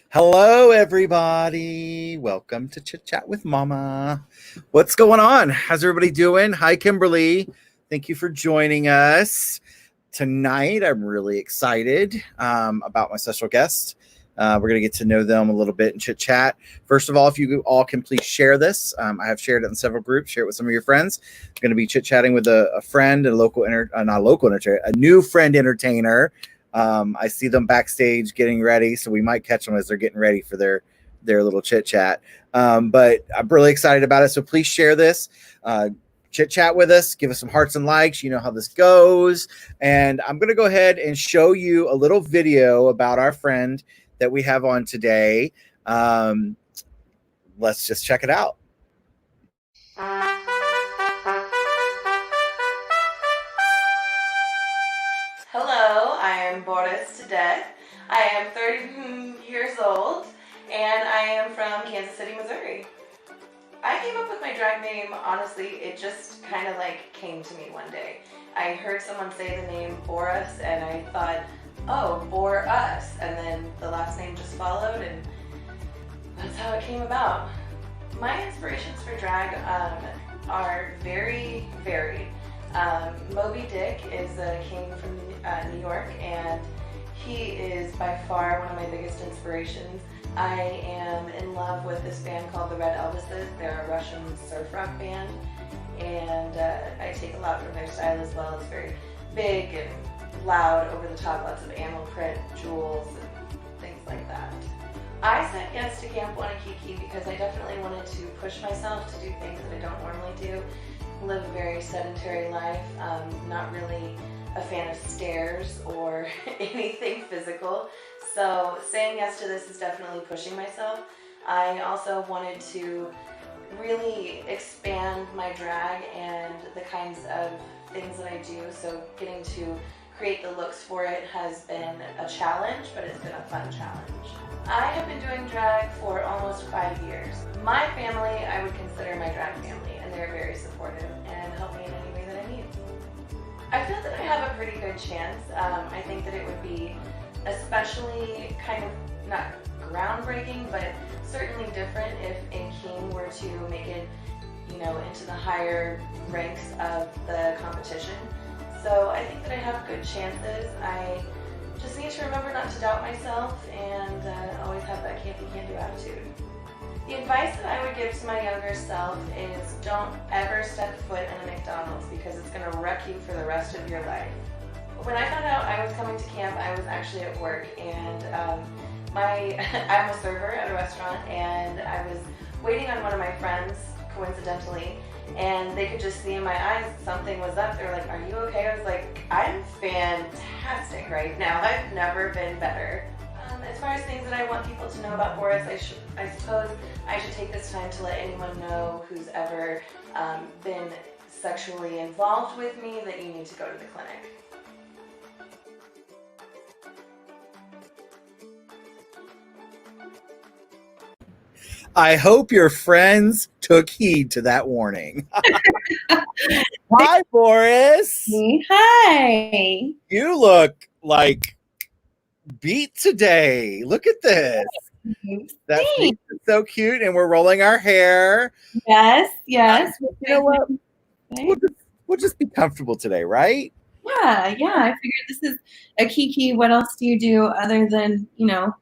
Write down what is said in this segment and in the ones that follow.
Hello, everybody. Welcome to Chit Chat with Mama. What's going on? How's everybody doing? Hi, Kimberly. Thank you for joining us tonight. I'm really excited about my special guest. We're going to get to know them a little bit in Chit Chat. First of all, if you all can please share this. I have shared it in several groups. Share it with some of your friends. I'm going to be chit-chatting with a friend, a new friend entertainer. I see them backstage getting ready, so we might catch them as they're getting ready for their little chit chat. But I'm really excited about it. So please share this, chit chat with us, give us some hearts and likes. You know how this goes. And I'm going to go ahead and show you a little video about our friend that we have on today. Let's just check it out. Hello, I am Boris Tudeth. I am 30 years old, and I am from Kansas City, Missouri. I came up with my drag name, honestly, it just kind of like came to me one day. I heard someone say the name Boris, and I thought, oh, Bore Us, and then the last name just followed, and that's how it came about. My inspirations for drag are very varied. Moby Dick is a king from New York, and he is by far one of my biggest inspirations. I am in love with this band called the Red Elvises. They're a Russian surf rock band, and I take a lot from their style as well. It's very big and loud, over the top, lots of animal print, jewels, and things like that. I said yes to Camp Wannakiki because I definitely wanted to push myself to do things that I don't normally do. Live a very sedentary life, not really a fan of stairs or anything physical. So saying yes to this is definitely pushing myself. I also wanted to really expand my drag and the kinds of things that I do. So getting to create the looks for it has been a challenge, but it's been a fun challenge. I have been doing drag for almost 5 years. My family, I would consider my drag family, and they're very supportive and help me in any way that I need. I feel that I have a pretty good chance. I think that it would be especially kind of not groundbreaking, but certainly different if a king were to make it, into the higher ranks of the competition. So I think that I have good chances. I just need to remember not to doubt myself and always have that can't-do attitude. The advice that I would give to my younger self is don't ever step foot in a McDonald's because it's going to wreck you for the rest of your life. When I found out I was coming to camp, I was actually at work, and I'm a server at a restaurant, and I was waiting on one of my friends, coincidentally, and they could just see in my eyes something was up. They were like, "Are you okay?" I was like, "I'm fantastic right now. I've never been better." As far as things that I want people to know about Boris, I suppose I should take this time to let anyone know who's ever been sexually involved with me that you need to go to the clinic. I hope your friends took heed to that warning. Hi, Boris. Hi. You look like beat today. Look at this. That's so cute, and we're rolling our hair. Yes. You know what? We'll just be comfortable today, right? Yeah. I figured this is a Kiki. What else do you do other than, your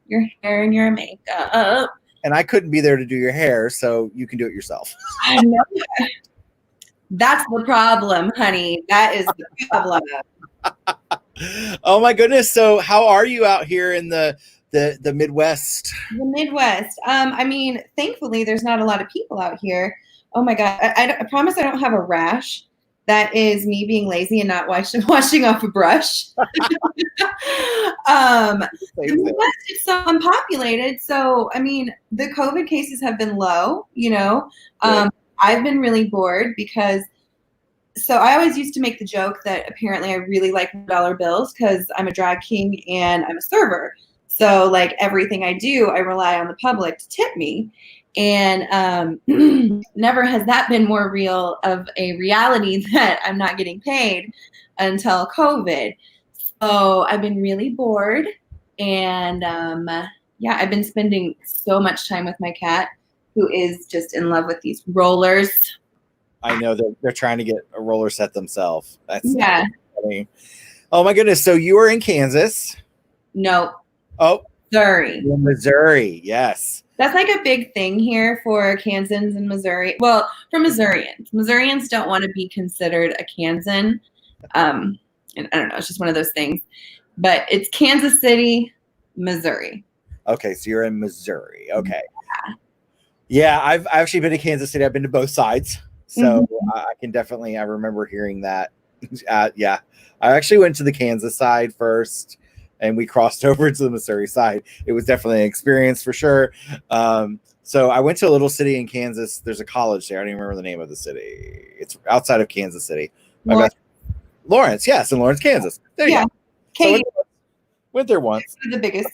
hair and your makeup? And I couldn't be there to do your hair, so you can do it yourself. I know. That's the problem, honey. That is the problem. Oh my goodness. So how are you out here in the Midwest? The Midwest. Thankfully there's not a lot of people out here. Oh my God. I promise I don't have a rash. That is me being lazy and not washing off a brush. The Midwest is so unpopulated. So, the COVID cases have been low, I've been really bored because I always used to make the joke that apparently I really like dollar bills because I'm a drag king and I'm a server. So like everything I do, I rely on the public to tip me. And never has that been more real of a reality that I'm not getting paid until COVID. So I've been really bored, and yeah, I've been spending so much time with my cat, who is just in love with these rollers. I know they're trying to get a roller set themselves. That's Yeah. funny. Oh my goodness. So you were in Kansas. No. Oh, Missouri. Missouri. Yes. That's like a big thing here for Kansans and Missouri. Well, for Missourians. Missourians don't want to be considered a Kansan. And I don't know. It's just one of those things. But it's Kansas City, Missouri. Okay. So you're in Missouri. Okay. Yeah. I've actually been to Kansas City. I've been to both sides. So I can definitely, I remember hearing that. Yeah. I actually went to the Kansas side first, and we crossed over to the Missouri side. It was definitely an experience for sure. So I went to a little city in Kansas. There's a college there. I don't even remember the name of the city. It's outside of Kansas City. Lawrence, yes, in Lawrence, Kansas. There you go. So went there once. One of the biggest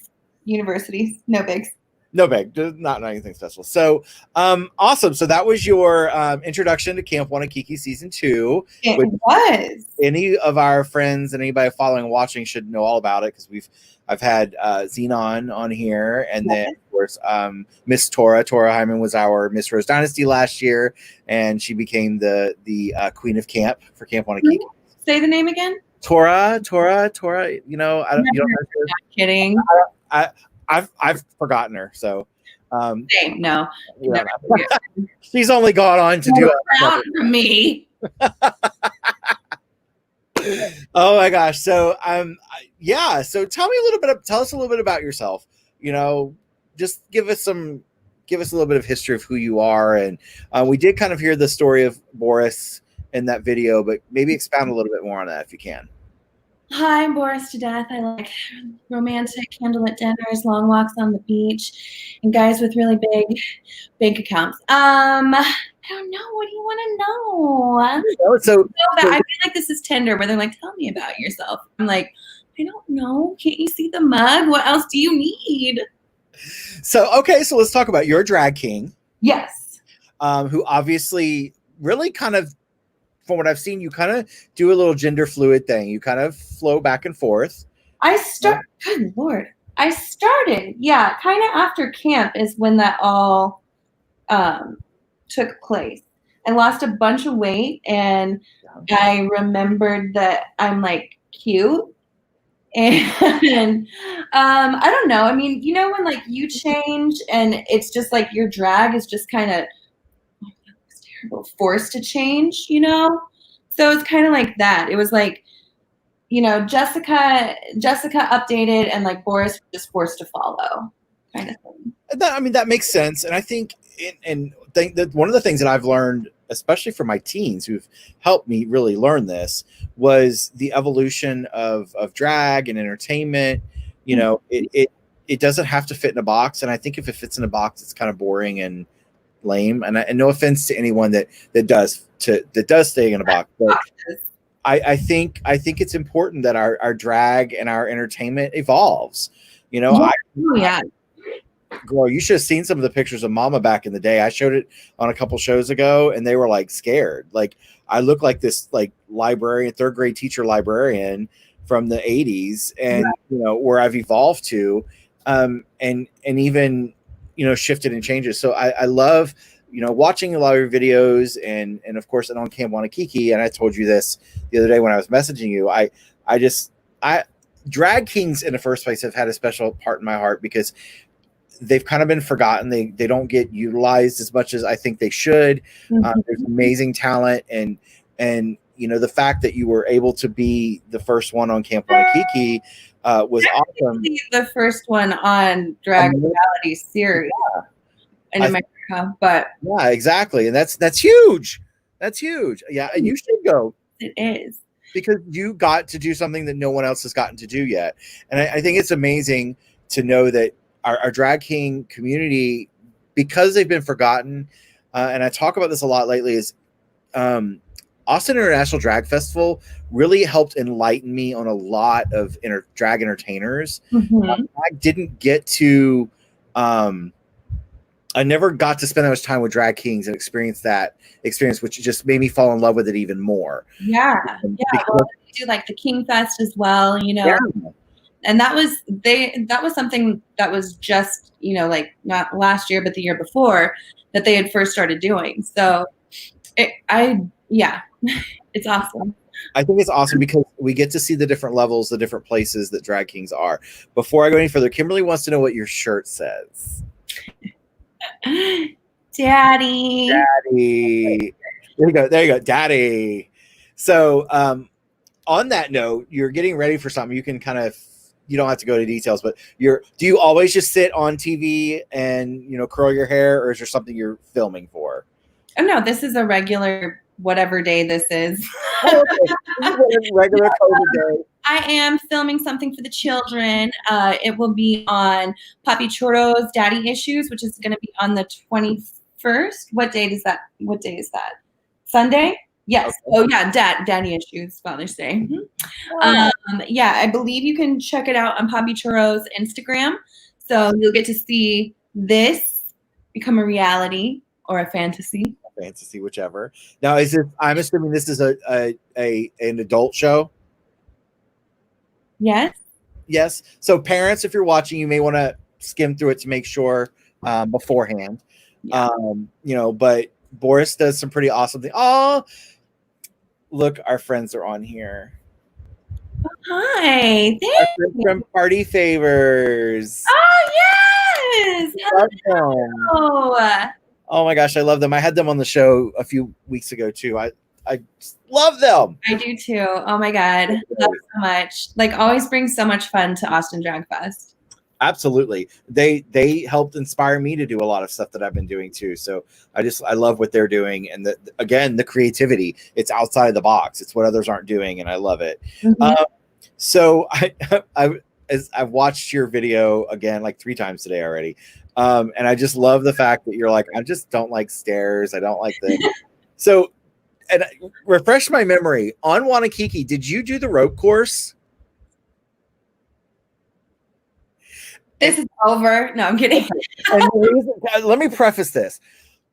universities. No bigs. No big, not anything special. So awesome. So that was your introduction to Camp Wannakiki season 2. It was. Any of our friends and anybody following and watching should know all about it, because I've had Xenon on here, and then of course Miss Tora Hyman was our Miss Rose Dynasty last year, and she became the queen of camp for Camp Wannakiki. Say the name again. Tora. You know, I don't. You don't know. Not kidding. I've forgotten her. So same. No. Yeah. She's only gone on to do it. Out from me. Oh my gosh. So yeah. So tell us a little bit about yourself. You know, just give us a little bit of history of who you are. And we did kind of hear the story of Boris in that video, but maybe expound a little bit more on that if you can. Hi, I'm Boris Tudeth. I like romantic candlelit dinners, long walks on the beach, and guys with really big bank accounts. I don't know. What do you want to know? So I feel like this is Tinder, where they're like, "Tell me about yourself." I'm like, I don't know. Can't you see the mug? What else do you need? So okay, so let's talk about your drag king. Yes. Who obviously really kind of, from what I've seen, you kind of do a little gender fluid thing. You kind of flow back and forth. Good Lord. I started, kind of after camp is when that all took place. I lost a bunch of weight, and I remembered that I'm like cute. And I don't know. I mean, you know, when like you change and it's just like your drag is just kind of forced to change, you know? So it's kind of like that. It was like, you know, Jessica updated, and like Boris was just forced to follow, kind of thing. That makes sense. And I think that one of the things that I've learned, especially from my teens who've helped me really learn this, was the evolution of drag and entertainment. You know, it doesn't have to fit in a box. And I think if it fits in a box, it's kind of boring and lame. And no offense to anyone that does stay in a box, but I think it's important that our drag and our entertainment evolves. You know, girl, you should have seen some of the pictures of Momma back in the day. I showed it on a couple shows ago, and they were like scared. Like I look like this like librarian, third grade teacher librarian from the 80s, and you know where I've evolved to, and even, you know, shifted and changes. So I love, you know, watching a lot of your videos, and of course, and on Camp Wannakiki. And I told you this the other day when I was messaging you. I drag kings in the first place have had a special part in my heart, because they've kind of been forgotten. They don't get utilized as much as I think they should. There's amazing talent, and you know, the fact that you were able to be the first one on Camp Wannakiki was awesome. The first one on drag reality series in America, but yeah, exactly, and that's huge. That's huge. Yeah, and you should go. It is, because you got to do something that no one else has gotten to do yet, and I think it's amazing to know that our drag king community, because they've been forgotten, and I talk about this a lot lately, is Austin International Drag Festival really helped enlighten me on a lot of drag entertainers. I didn't get to, I never got to spend that much time with drag kings and experience, which just made me fall in love with it even more. Well, you do like the King Fest as well, you know. And that was something that was just, like not last year, but the year before that they had first started doing. So it's awesome. I think it's awesome because we get to see the different levels, the different places that drag kings are. Before I go any further, Kimberly wants to know what your shirt says. Daddy. There you go, Daddy. So on that note, you're getting ready for something. You can you don't have to go to details, but do you always just sit on TV and curl your hair, or is there something you're filming for? Oh no, this is a regular whatever day this is. Regular COVID day. I am filming something for the children. It will be on Papi Churro's Daddy Issues, which is going to be on the 21st. What day is that? Sunday? Yes. Okay. Oh yeah, Daddy Issues, Father's Day. Mm-hmm. I believe you can check it out on Papi Churro's Instagram. So you'll get to see this become a reality or a fantasy. Whichever. Now, I'm assuming this is an adult show? Yes. So parents, if you're watching, you may want to skim through it to make sure beforehand. Yeah. But Boris does some pretty awesome things. Oh, look, our friends are on here. Hi, from Party Favors. Oh yes. Hello. Oh my gosh, I love them. I had them on the show a few weeks ago too. I love them. I do too. Oh my God. Love so much. Like always brings so much fun to Austin Drag Fest. Absolutely. They helped inspire me to do a lot of stuff that I've been doing too. So I love what they're doing. And the creativity, it's outside of the box. It's what others aren't doing. And I love it. Mm-hmm. So I've watched your video again, like 3 times today already. And I just love the fact that you're like, I just don't like stairs. I don't like the. So, and refresh my memory on Wannakiki. Did you do the rope course? This is over. No, I'm kidding. Let me preface this,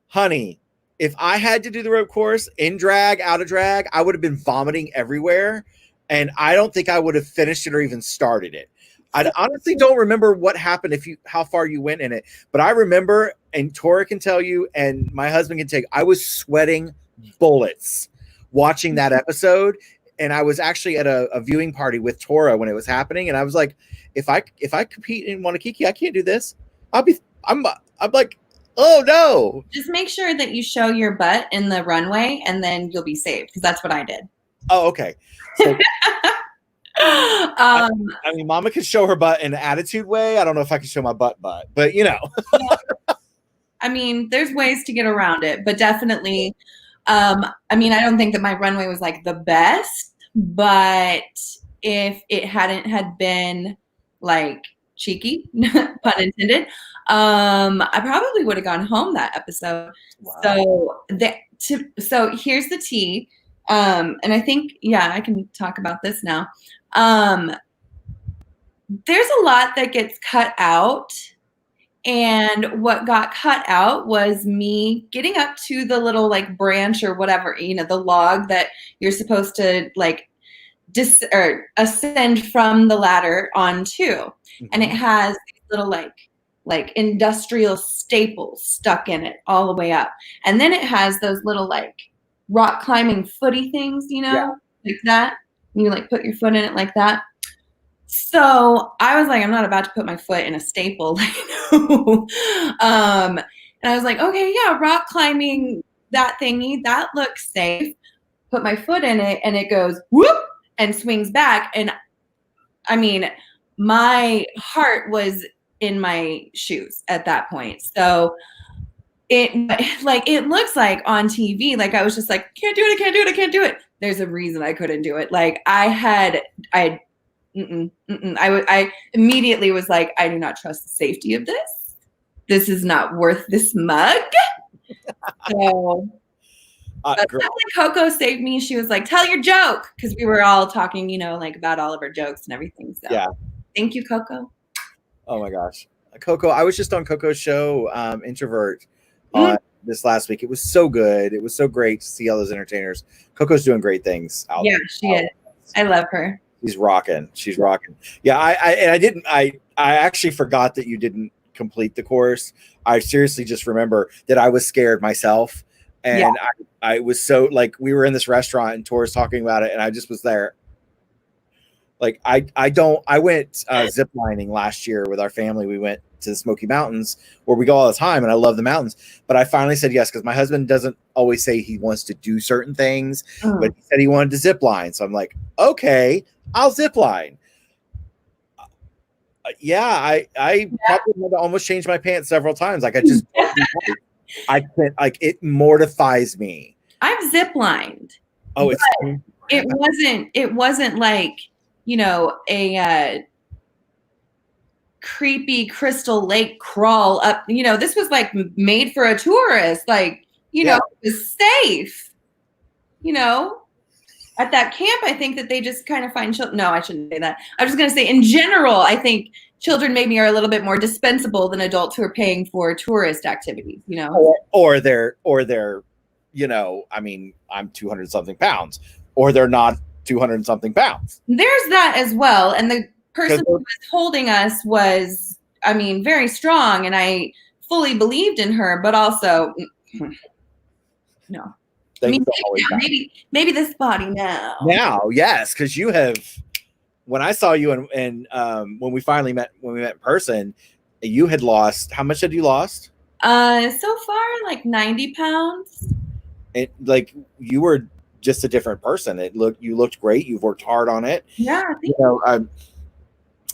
honey. If I had to do the rope course in drag, out of drag, I would have been vomiting everywhere, and I don't think I would have finished it or even started it. I honestly don't remember what happened how far you went in it, but I remember, and Tora can tell you, and my husband can take, I was sweating bullets watching that episode. And I was actually at a viewing party with Tora when it was happening. And I was like, if I compete in Wannakiki, I can't do this. I'm like, oh no. Just make sure that you show your butt in the runway and then you'll be saved. Because that's what I did. Oh, okay. So, I mean, Mama can show her butt in an attitude way. I don't know if I can show my butt, but Yeah. I mean, there's ways to get around it, but definitely, I don't think that my runway was like the best, but if it hadn't had been like cheeky, pun intended, I probably would have gone home that episode. Wow. So here's the tea. And I think, I can talk about this now. There's a lot that gets cut out, and what got cut out was me getting up to the little like branch or whatever, the log that you're supposed to like ascend from the ladder onto. Mm-hmm. And it has these little like industrial staples stuck in it all the way up. And then it has those little like rock climbing footy things, like that. And you like put your foot in it like that. So I was like, I'm not about to put my foot in a staple. And I was like, okay, rock climbing, that thingy, that looks safe. Put my foot in it and it goes whoop and swings back. And I mean, my heart was in my shoes at that point. So it looks like on TV, like I was just like, can't do it. There's a reason I couldn't do it. Like I immediately was like, I do not trust the safety of this. This is not worth this mug. So Coco saved me. She was like, tell your joke. Because we were all talking, like about all of our jokes and everything. So thank you, Coco. Oh my gosh. Coco, I was just on Coco's show, Introvert, this last week. It was so good. It was so great to see all those entertainers. Coco's doing great things out there. She is. I love her. She's rocking. She's rocking. Yeah, I actually forgot that you didn't complete the course. I seriously just remember that I was scared myself. And I was so like, we were in this restaurant and Tor was talking about it, and I just was there. Like, I went ziplining last year with our family. We went to the Smoky Mountains where we go all the time, and I love the mountains. But I finally said yes, because my husband doesn't always say he wants to do certain things, but he said he wanted to zip line. So I'm like, okay, I'll zip line. I probably had to almost change my pants several times. Like, I can't, like, it mortifies me. I've zip lined. Oh, it wasn't like, you know, a creepy Crystal Lake crawl up. You know, this was like made for a tourist. Like, you know, it was safe. You know, at that camp, I think that they just kind of find children. No, I shouldn't say that. I was just going to say, in general, I think children maybe are a little bit more dispensable than adults who are paying for tourist activities. You know, or they're, you know, I mean, I'm 200 something pounds, or they're not 200 something pounds. There's that as well. And the person who was holding us was, I mean, very strong, and I fully believed in her, but also no. I mean, maybe this body now. Now, yes, because you have. When I saw you and when we met in person, you had lost. How much had you lost? So far, like 90 pounds. It, like, you were just a different person. You looked great. You've worked hard on it. Yeah,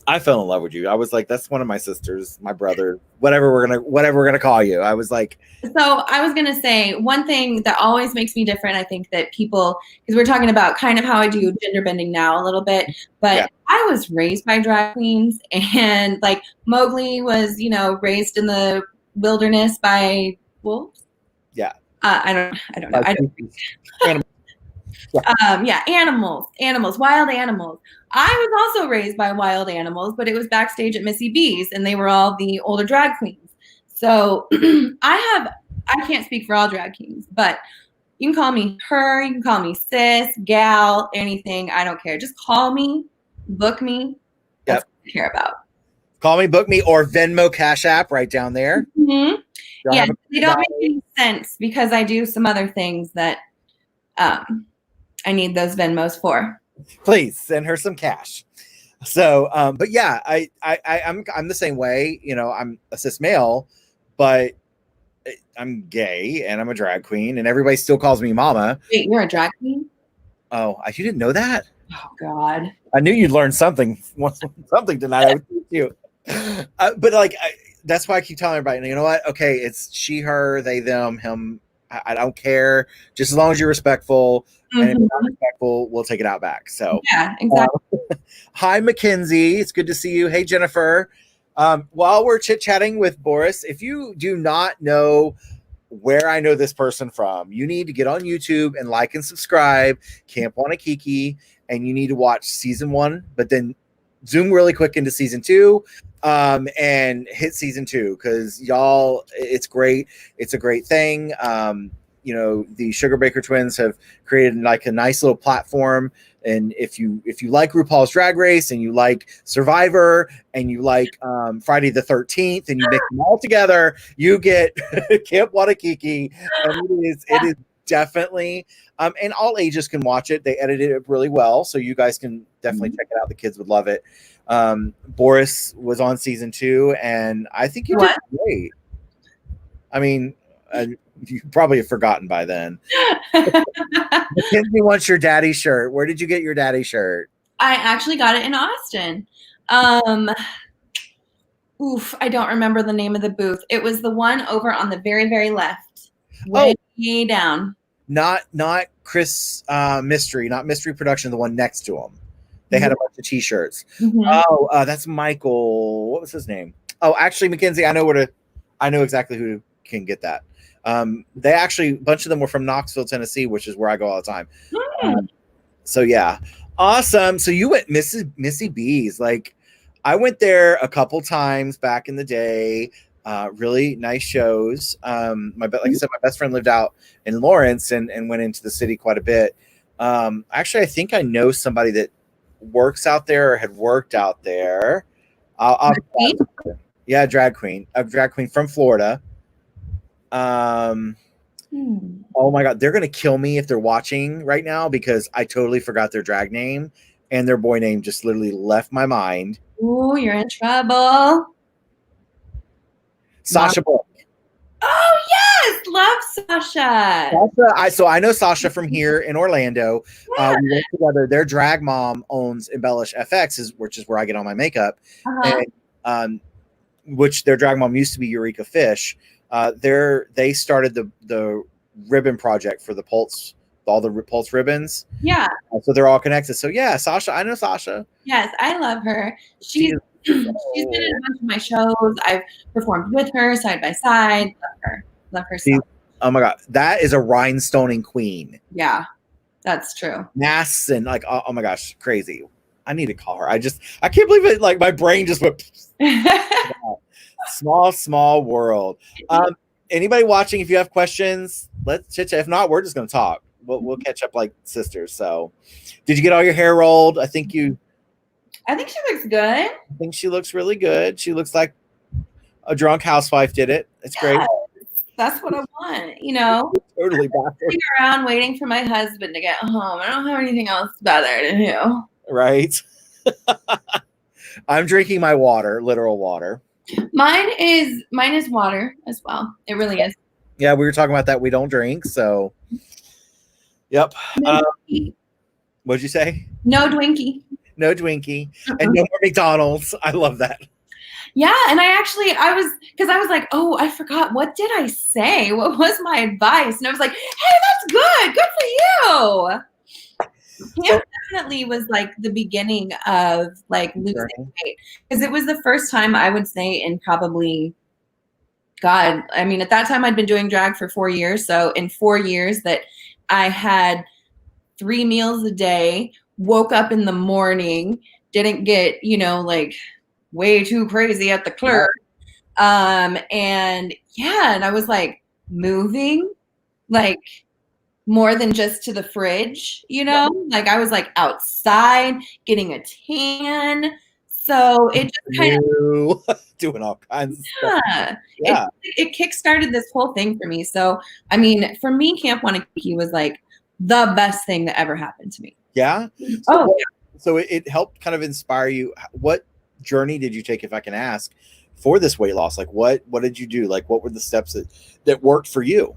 I fell in love with you. I was like, that's one of my sisters, my brother, whatever we're gonna call you. I was like, so I was gonna say, one thing that always makes me different, I think that people, because we're talking about kind of how I do gender bending now a little bit, but I was raised by drag queens, and like Mowgli was, you know, raised in the wilderness by wolves. Yeah. I don't know. Animals, wild animals. I was also raised by wild animals, but it was backstage at Missy B's, and they were all the older drag queens. So I can't speak for all drag queens, but you can call me her, you can call me sis, gal, anything. I don't care. Just call me, book me. That's what I care about. Call me, book me, or Venmo, Cash App right down there. Mm-hmm. Yeah, they don't make any sense because I do some other things that I need those Venmos for. Please send her some cash. So, but yeah, I'm the same way. You know, I'm a cis male, but I'm gay and I'm a drag queen, and everybody still calls me Mama. Wait, you're a drag queen? Oh, you didn't know that? Oh God! I knew you'd learn something tonight. I would teach you. But like, that's why I keep telling everybody, you know what? Okay, it's she, her, they, them, him. I don't care. Just as long as you're respectful. And if you're not respectful, we'll take it out back. So yeah, exactly. Hi, Mackenzie. It's good to see you. Hey, Jennifer. While we're chit-chatting with Boris, if you do not know where I know this person from, you need to get on YouTube and like and subscribe, Camp Wannakiki, and you need to watch season 1, but then zoom really quick into season 2, and hit season 2, because y'all, it's great. It's a great thing. You know, the Sugar Baker twins have created like a nice little platform. And if you like RuPaul's Drag Race, and you like Survivor, and you like Friday the 13th, and you mix them all together, you get Camp Wannakiki. And it is definitely, and all ages can watch it. They edited it really well, so you guys can definitely check it out. The kids would love it. Boris was on season 2, and I think you did great. I mean, you probably have forgotten by then. Mackenzie wants your daddy shirt. Where did you get your daddy shirt? I actually got it in Austin. I don't remember the name of the booth. It was the one over on the very, very left. Way down. Not Chris Mystery, not Mystery Production, the one next to him. They had a bunch of t-shirts. Mm-hmm. That's Michael. What was his name? Oh, actually, Mackenzie, I know exactly who can get that. They actually, a bunch of them were from Knoxville, Tennessee, which is where I go all the time. So yeah, awesome. So you went Missy B's. Like, I went there a couple times back in the day. Really nice shows. Like I said, my best friend lived out in Lawrence and went into the city quite a bit. Actually, I think I know somebody that works out there or had worked out there. Yeah, drag queen. A drag queen from Florida. Oh my God, they're gonna kill me if they're watching right now because I totally forgot their drag name and their boy name just literally left my mind. Ooh, you're in trouble. Sasha Bullock. Oh yes, love Sasha. So I know Sasha from here in Orlando. Yeah. We went together. Their drag mom owns Embellish FX, which is where I get all my makeup. And which their drag mom used to be Eureka Fish. They started the ribbon project for the Pulse, all the Pulse ribbons. Yeah. So they're all connected. So yeah, Sasha, I know Sasha. Yes, I love her. She's been in a bunch of my shows. I've performed with her side by side. Love her. Oh my God, that is a rhinestoning queen. Yeah, that's true. Masks and like, oh my gosh, crazy. I need to call her. I can't believe it. Like my brain just went. Small world. Anybody watching, if you have questions, let's chit chat. If not, we're just going to talk. We'll catch up like sisters. So, did you get all your hair rolled? I think she looks good. I think she looks really good. She looks like a drunk housewife did it. It's great. That's what I want. You know, totally back sitting around waiting for my husband to get home. I don't have anything else better to do. Right. I'm drinking my water, literal water. Mine is water as well. It really is. Yeah, we were talking about that. We don't drink, so. Yep. What'd you say? No Dwinkie. No Dwinkie. And no more McDonald's. I love that. Yeah, and I was like, oh, I forgot. What did I say? What was my advice? And I was like, hey, that's good. Good for you. Camp definitely was like the beginning of like losing weight because it was the first time I would say in probably, God, I mean, at that time I'd been doing drag for 4 years. So in 4 years that I had 3 meals a day, woke up in the morning, didn't get, like way too crazy at the clerk. And I was like moving like more than just to the fridge, like I was like outside getting a tan. So it just kind of doing all kinds of stuff. Yeah. It kickstarted this whole thing for me. So, I mean, for me, Camp Wannakiki was like the best thing that ever happened to me. Yeah. So it helped kind of inspire you. What journey did you take, if I can ask, for this weight loss? Like what did you do? Like what were the steps that worked for you?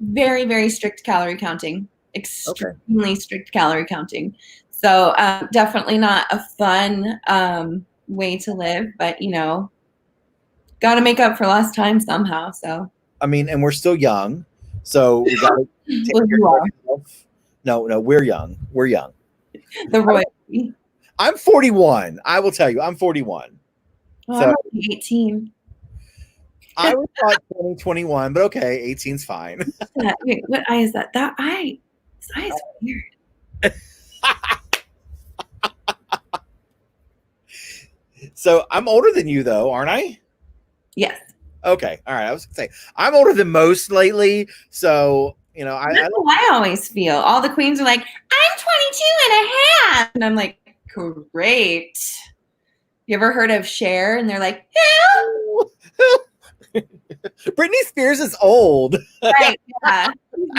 Very, very strict calorie counting, extremely strict calorie counting. So definitely not a fun way to live, but got to make up for lost time somehow. So I mean, and we're still young, so we got to take care of ourselves. No, we're young. We're young. The royalty. I'm 41. I will tell you, I'm 41. Oh, so, I'm 18. I was thought 2021, but okay, 18's fine. Wait, what eye is that? This eye is weird. So I'm older than you, though, aren't I? Yes. Okay. All right. I was going to say, I'm older than most lately. So, that's how I always feel. All the queens are like, I'm 22 and a half. And I'm like, great. You ever heard of Cher? And they're like, who? Britney Spears is old. Right. Yeah.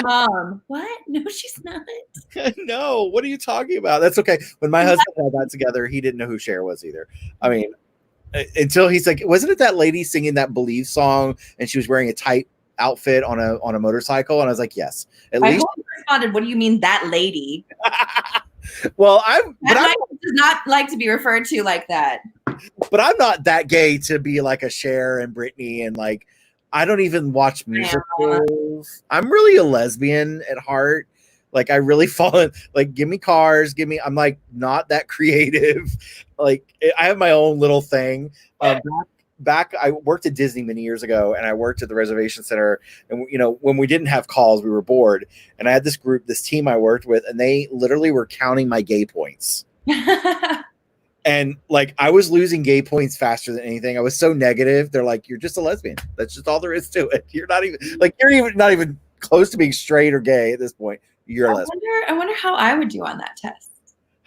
Mom. What? No, she's not. No. What are you talking about? That's okay. When my husband and I got together, he didn't know who Cher was either. I mean, until he's like, wasn't it that lady singing that Believe song and she was wearing a tight outfit on a motorcycle? And I was like, yes. At least responded, what do you mean that lady? Well, I does not like to be referred to like that. But I'm not that gay to be like a Cher and Britney, and like I don't even watch musicals. I'm really a lesbian at heart. Like I really fall in, like give me cars, I'm like not that creative. Like I have my own little thing. Back I worked at Disney many years ago, and I worked at the reservation center, and when we didn't have calls, we were bored, and I had this team I worked with, and they literally were counting my gay points. And like I was losing gay points faster than anything. I was so negative. They're like, you're just a lesbian. That's just all there is to it. You're not even close to being straight or gay at this point. You're a lesbian. I wonder how I would do on that test.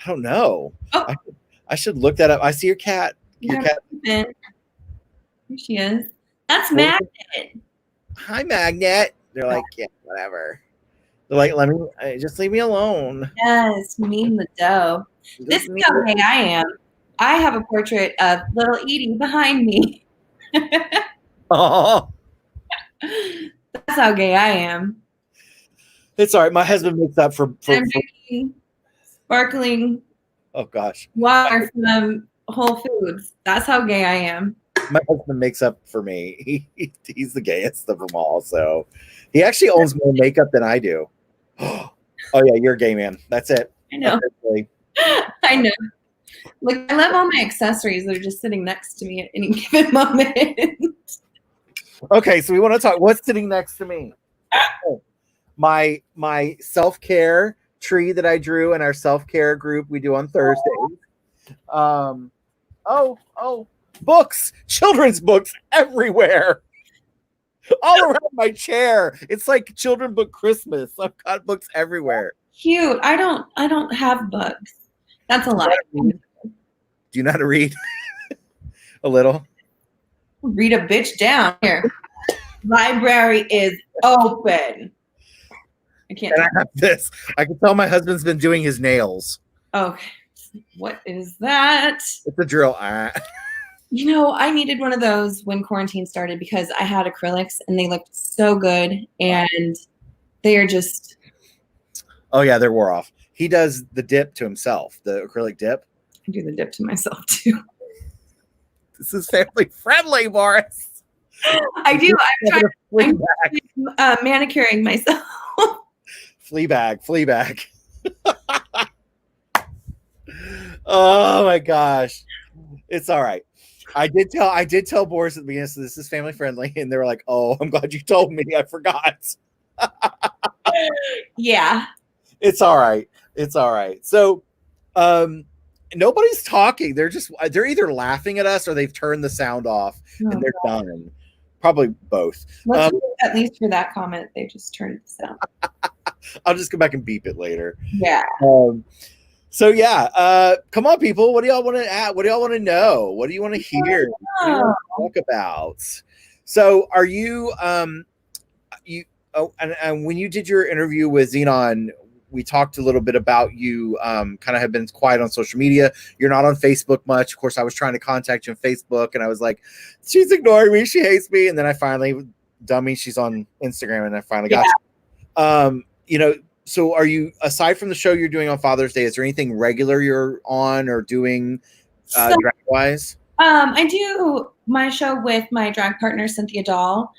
I don't know. Oh. I should look that up. I see your cat. Here she is. That's Magnet. Hi, Magnet. They're like, yeah, whatever. They're like, just leave me alone. Yes, kneading the dough. This is how gay I am. I have a portrait of little Edie behind me. Oh, that's how gay I am. It's all right. My husband makes up for I'm drinking sparkling. Oh gosh, water from Whole Foods. That's how gay I am. My husband makes up for me. He's the gayest of them all. So he actually owns more makeup than I do. Oh yeah, you're a gay man. That's it. I know. I know. Like, I love all my accessories that are just sitting next to me at any given moment. Okay, so we want to talk. What's sitting next to me? Oh, my self-care tree that I drew in our self-care group we do on Thursdays. Books, children's books everywhere. All around my chair. It's like children book Christmas. I've got books everywhere. Cute. I don't have books. That's a lie. Do you know how to read? A little? Read a bitch down here. Library is open. I can't. And I have this. I can tell my husband's been doing his nails. Okay. What is that? It's a drill. You know, I needed one of those when quarantine started because I had acrylics and they looked so good and they are just. Oh, yeah, they're wore off. He does the dip to himself, the acrylic dip. I do the dip to myself too. This is family friendly, Boris. I do. I'm manicuring myself. Flea bag. Oh my gosh. It's all right. I did tell Boris at the beginning, so this is family friendly, and they were like, "Oh, I'm glad you told me. I forgot." Yeah. It's all right. So, nobody's talking. They're either laughing at us or they've turned the sound off and they're done. Probably both. At least for that comment, they just turned the sound. I'll just go back and beep it later. Yeah. So yeah, come on, people. What do y'all want to add? What do y'all want to know? What do you want to hear? What do you want to talk about? So, are you and when you did your interview with Xenon, we talked a little bit about you kind of have been quiet on social media. You're not on Facebook much. Of course, I was trying to contact you on Facebook, and I was like, she's ignoring me. She hates me. And then I finally, dummy, she's on Instagram, and I finally got you. So are you, aside from the show you're doing on Father's Day, is there anything regular you're on or doing drag-wise? I do my show with my drag partner, Cynthia Dahl.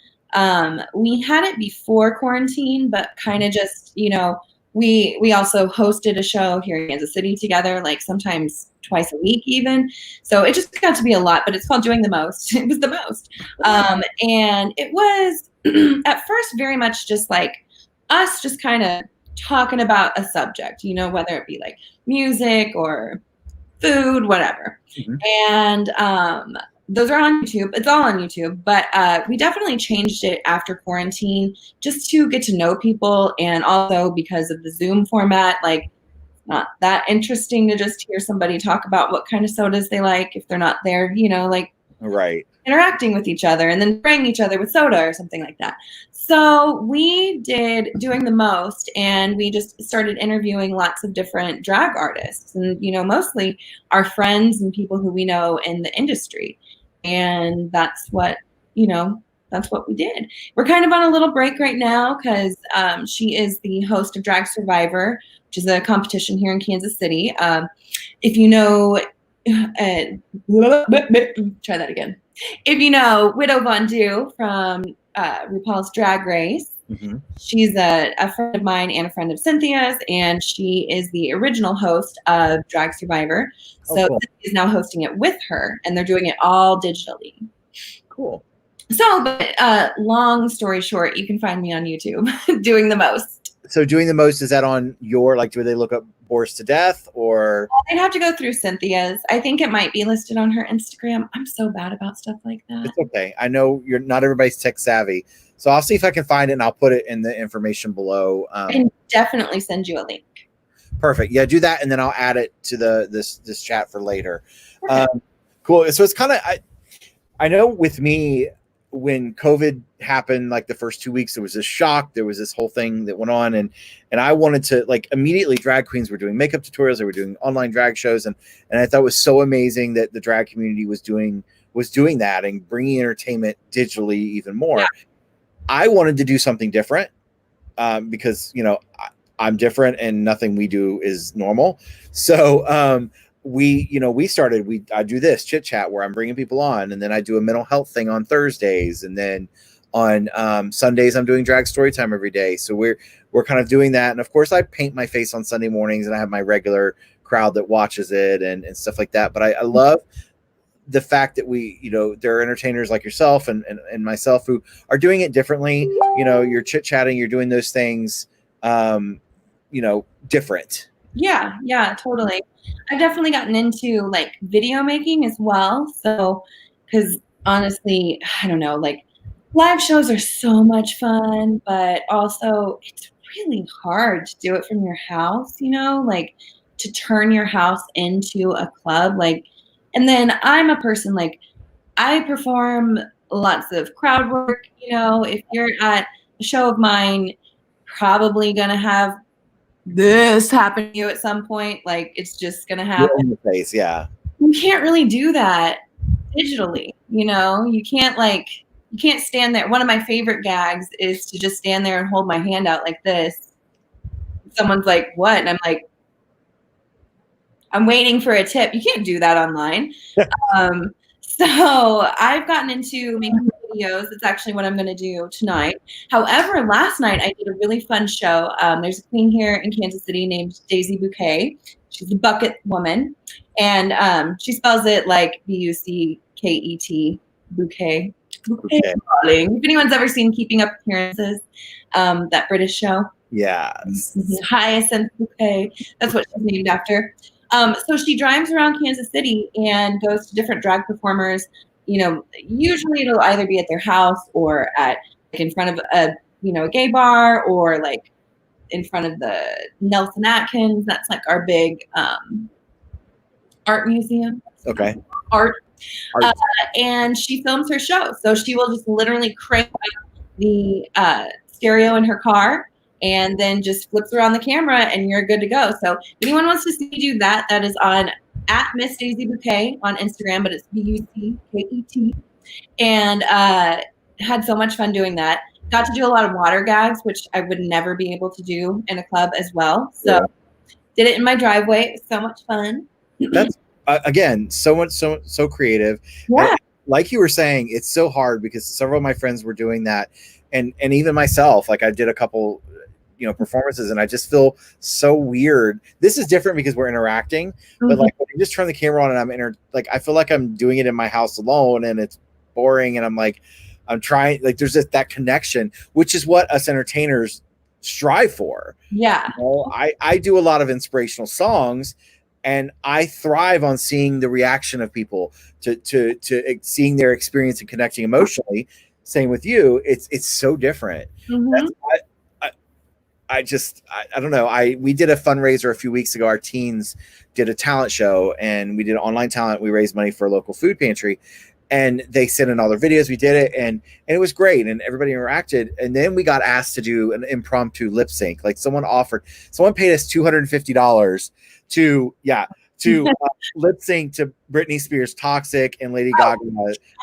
We had it before quarantine, but kind of just, we also hosted a show here in Kansas City together, like sometimes twice a week even. So it just got to be a lot, but it's called Doing the Most. It was the most. And it was at first very much just like us just kind of talking about a subject, whether it be like music or food, whatever. Mm-hmm. And those are on YouTube. It's all on YouTube. But we definitely changed it after quarantine just to get to know people. And also because of the Zoom format, like not that interesting to just hear somebody talk about what kind of sodas they like if they're not there, right, interacting with each other and then spraying each other with soda or something like that. So we did Doing the Most, and we just started interviewing lots of different drag artists and, mostly our friends and people who we know in the industry. And that's what we did. We're kind of on a little break right now because she is the host of Drag Survivor, which is a competition here in Kansas City. If you know, try that again. If you know Widow Von Du from RuPaul's Drag Race, mm-hmm. She's a friend of mine and a friend of Cynthia's, and she is the original host of Drag Survivor. So cool. Cynthia is now hosting it with her, and they're doing it all digitally. Cool. So, but long story short, you can find me on YouTube Doing the Most. So Doing the Most, is that on your, do they look up Boris Tudeth or? They'd have to go through Cynthia's. I think it might be listed on her Instagram. I'm so bad about stuff like that. It's okay. I know you're not everybody's tech savvy. So I'll see if I can find it and I'll put it in the information below. I can definitely send you a link. Perfect. Yeah, do that, and then I'll add it to this chat for later. Okay. Cool. So it's kind of I know with me when COVID happened, like the first 2 weeks, there was this shock. There was this whole thing that went on, and I wanted to like immediately. Drag queens were doing makeup tutorials. They were doing online drag shows, and I thought it was so amazing that the drag community was doing that and bringing entertainment digitally even more. Yeah. I wanted to do something different because I'm different and nothing we do is normal. So I do this chit chat where I'm bringing people on, and then I do a mental health thing on Thursdays, and then on Sundays I'm doing drag story time every day. So we're kind of doing that, and of course I paint my face on Sunday mornings, and I have my regular crowd that watches it and stuff like that. But I love the fact that there are entertainers like yourself and myself who are doing it differently. You're chit chatting, you're doing those things, different. Yeah, totally. I've definitely gotten into like video making as well. So, because honestly, I don't know, like live shows are so much fun, but also it's really hard to do it from your house, like to turn your house into a club. Like, and then I'm a person like I perform lots of crowd work. If you're at a show of mine, probably gonna have this happen to you at some point. Like it's just gonna happen. In the face, yeah. You can't really do that digitally. You can't stand there. One of my favorite gags is to just stand there and hold my hand out like this. Someone's like, "What?" And I'm like, "I'm waiting for a tip." You can't do that online. So I've gotten into making videos. It's actually what I'm going to do tonight. However, last night I did a really fun show. There's a queen here in Kansas City named Daisy Bouquet. She's a bucket woman, and she spells it like Bucket, bouquet. Darling. If anyone's ever seen Keeping Up Appearances, that British show. Yes. Hyacinth Bouquet. That's what she's named after. So she drives around Kansas City and goes to different drag performers. Usually it'll either be at their house or in front of a gay bar, or like in front of the Nelson Atkins. That's like our big art museum. Okay. Art. And she films her show. So she will just literally crank up the stereo in her car and then just flips around the camera and you're good to go. So if anyone wants to see me do that, that is on at Miss Daisy Bouquet on Instagram, but it's Bucket. And had so much fun doing that. Got to do a lot of water gags, which I would never be able to do in a club as well. So did it in my driveway. It was so much fun. That's again, so creative. Yeah. And like you were saying, it's so hard because several of my friends were doing that. And even myself, like I did a couple performances, and I just feel so weird. This is different because we're interacting, but like when you just turn the camera on and I feel like I'm doing it in my house alone, and it's boring, and I'm trying, like there's that connection, which is what us entertainers strive for. Yeah. I do a lot of inspirational songs, and I thrive on seeing the reaction of people to seeing their experience and connecting emotionally. Same with you. It's so different. Mm-hmm. I don't know. We did a fundraiser a few weeks ago. Our teens did a talent show, and we did online talent. We raised money for a local food pantry, and they sent in all their videos. We did it, and it was great, and everybody interacted. And then we got asked to do an impromptu lip sync. Like someone paid us $250 to lip sync to Britney Spears' "Toxic" and Lady Gaga.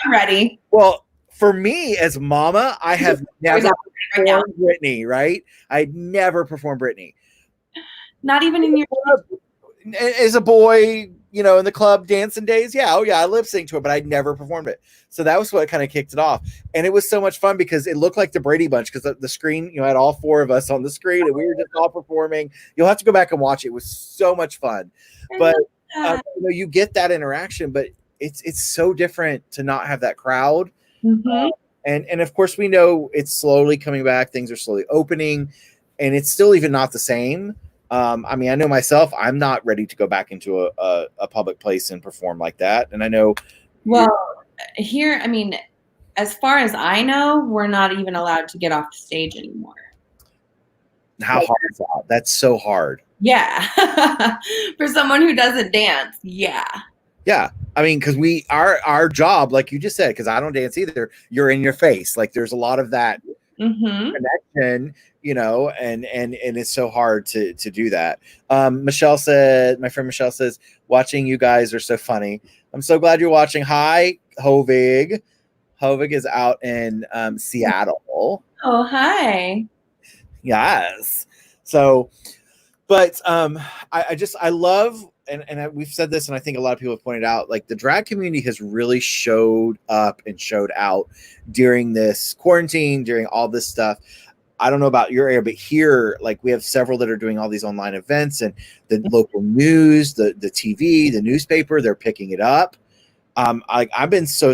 I'm ready. Well, for me as Mama, I have never performed Britney, right? I'd never performed Britney. Not even in your club. As a boy, in the club dancing days, I lip sync to it, but I'd never performed it. So that was what kind of kicked it off. And it was so much fun because it looked like the Brady Bunch, because the screen, had all four of us on the screen, and we were just all performing. You'll have to go back and watch it. It was so much fun. But you get that interaction, but it's so different to not have that crowd. Mm-hmm. And of course we know it's slowly coming back. Things are slowly opening, and it's still even not the same. I know myself, I'm not ready to go back into a public place and perform like that. And I know. Well, here, as far as I know, we're not even allowed to get off the stage anymore. How hard is that? That's so hard. Yeah. For someone who doesn't dance, yeah. Yeah. I mean, because our job, like you just said, because I don't dance either, you're in your face. Like there's a lot of that connection, and it's so hard to do that. Michelle said, my friend Michelle says, watching you guys are so funny. I'm so glad you're watching. Hi, Hovig. Hovig is out in Seattle. Oh, hi. Yes. So, but I love, and we've said this, and I think a lot of people have pointed out, like the drag community has really showed up and showed out during this quarantine, during all this stuff. I don't know about your area, but here, like we have several that are doing all these online events, and the local news, the TV, the newspaper, they're picking it up. I've been so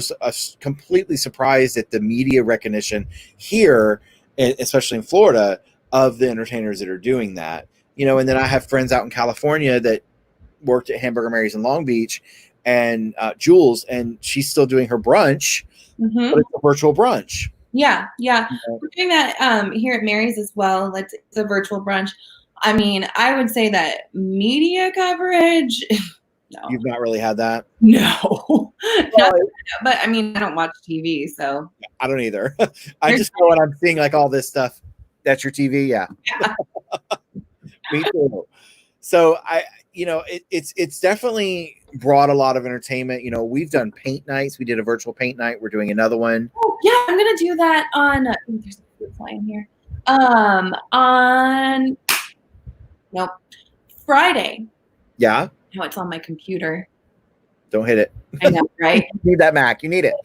completely surprised at the media recognition here, especially in Florida, of the entertainers that are doing that. And then I have friends out in California that worked at Hamburger Mary's in Long Beach, and Jules, and she's still doing her brunch, but it's a virtual brunch. Yeah. We're doing that here at Mary's as well. It's a virtual brunch. I mean, I would say that media coverage, no. You've not really had that? No. But I mean, I don't watch TV, so. I don't either. I just know when I'm seeing like all this stuff, that's your TV, yeah. Me too. So it's definitely brought a lot of entertainment. We've done paint nights. We did a virtual paint night. We're doing another one. Oh, yeah, I'm gonna do that on. There's a fruit fly in here. On Friday. Yeah. No, it's on my computer. Don't hit it. I know, right? You need that Mac. You need it.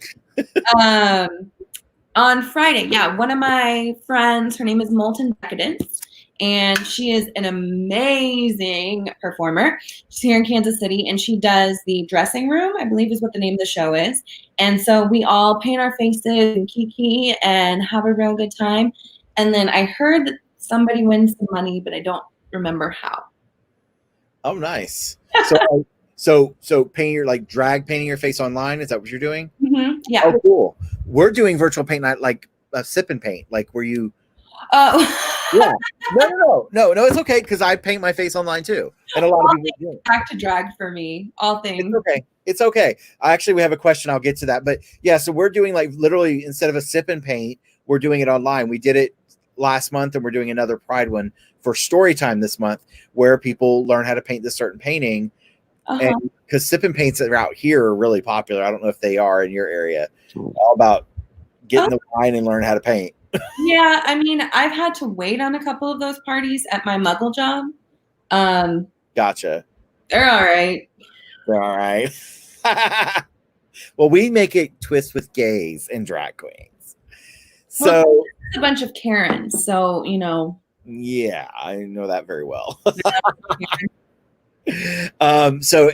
On Friday, yeah, one of my friends, her name is Molten Decadence, and she is an amazing performer. She's here in Kansas City, and she does the dressing room, I believe is what the name of the show is. And so we all paint our faces and kiki and have a real good time. And then I heard that somebody wins some money, but I don't remember how. Oh, nice. So painting painting your face online. Is that what you're doing? Mm-hmm. Yeah. Oh, cool. We're doing virtual paint night, like a sip and paint, like where you. Oh. Yeah. No. It's okay because I paint my face online too, and a lot of people do. Back to drag for me. All things. It's okay. We have a question. I'll get to that, but yeah. So we're doing like literally instead of a sip and paint, we're doing it online. We did it last month, and we're doing another Pride one for story time this month, where people learn how to paint this certain painting. And because sip and paints that are out here are really popular. I don't know if they are in your area. All about getting the wine and learn how to paint. Yeah, I mean, I've had to wait on a couple of those parties at my muggle job. Gotcha. They're all right. They're all right. Well, we make it twist with gays and drag queens. So it's a bunch of Karens. So, Yeah, I know that very well. So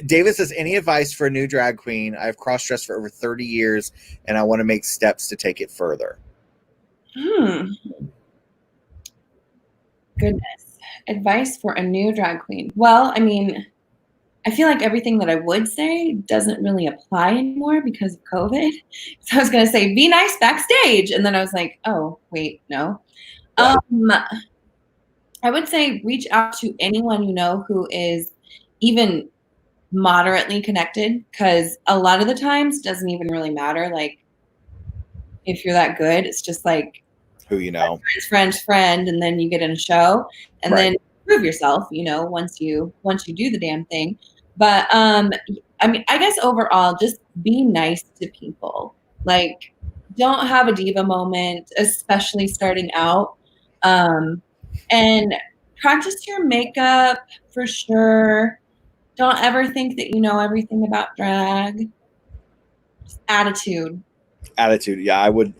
David says, any advice for a new drag queen? I've cross-dressed for over 30 years and I want to make steps to take it further. Goodness. Advice for a new drag queen. Well, I mean, I feel like everything that I would say doesn't really apply anymore because of COVID. So I was going to say, be nice backstage. And then I was like, oh, wait, no. I would say reach out to anyone you know who is even moderately connected, because a lot of the times it doesn't even really matter. Like, if you're that good, it's just like who you know, friend, and then you get in a show, and then prove yourself. Once you do the damn thing. But I mean, I guess overall, just be nice to people. Like, don't have a diva moment, especially starting out. And practice your makeup for sure. Don't ever think that you know everything about drag. Just attitude. Yeah, I would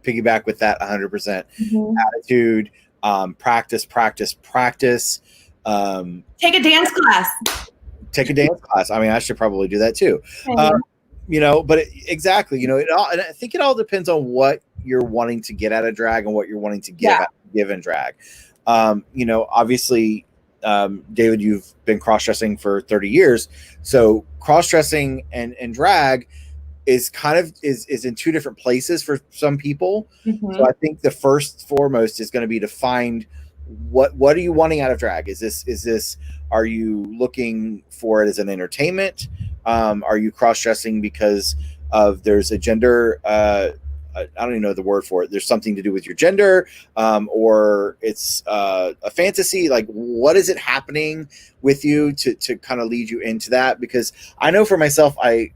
piggyback with that 100%. Attitude, practice. Take a dance class. I mean, I should probably do that too. But exactly, and I think it all depends on what you're wanting to get out of drag and what you're wanting to give in drag. Obviously, David, you've been cross-dressing for 30 years. So cross-dressing and drag is kind of is in two different places for some people. So I think the first foremost is going to be to find what are you wanting out of drag? Is this are you looking for it as an entertainment? Are you cross-dressing because of there's a gender I don't even know the word for it. There's something to do with your gender, or it's a fantasy. Like, what is it happening with you to kind of lead you into that? Because I know for myself, I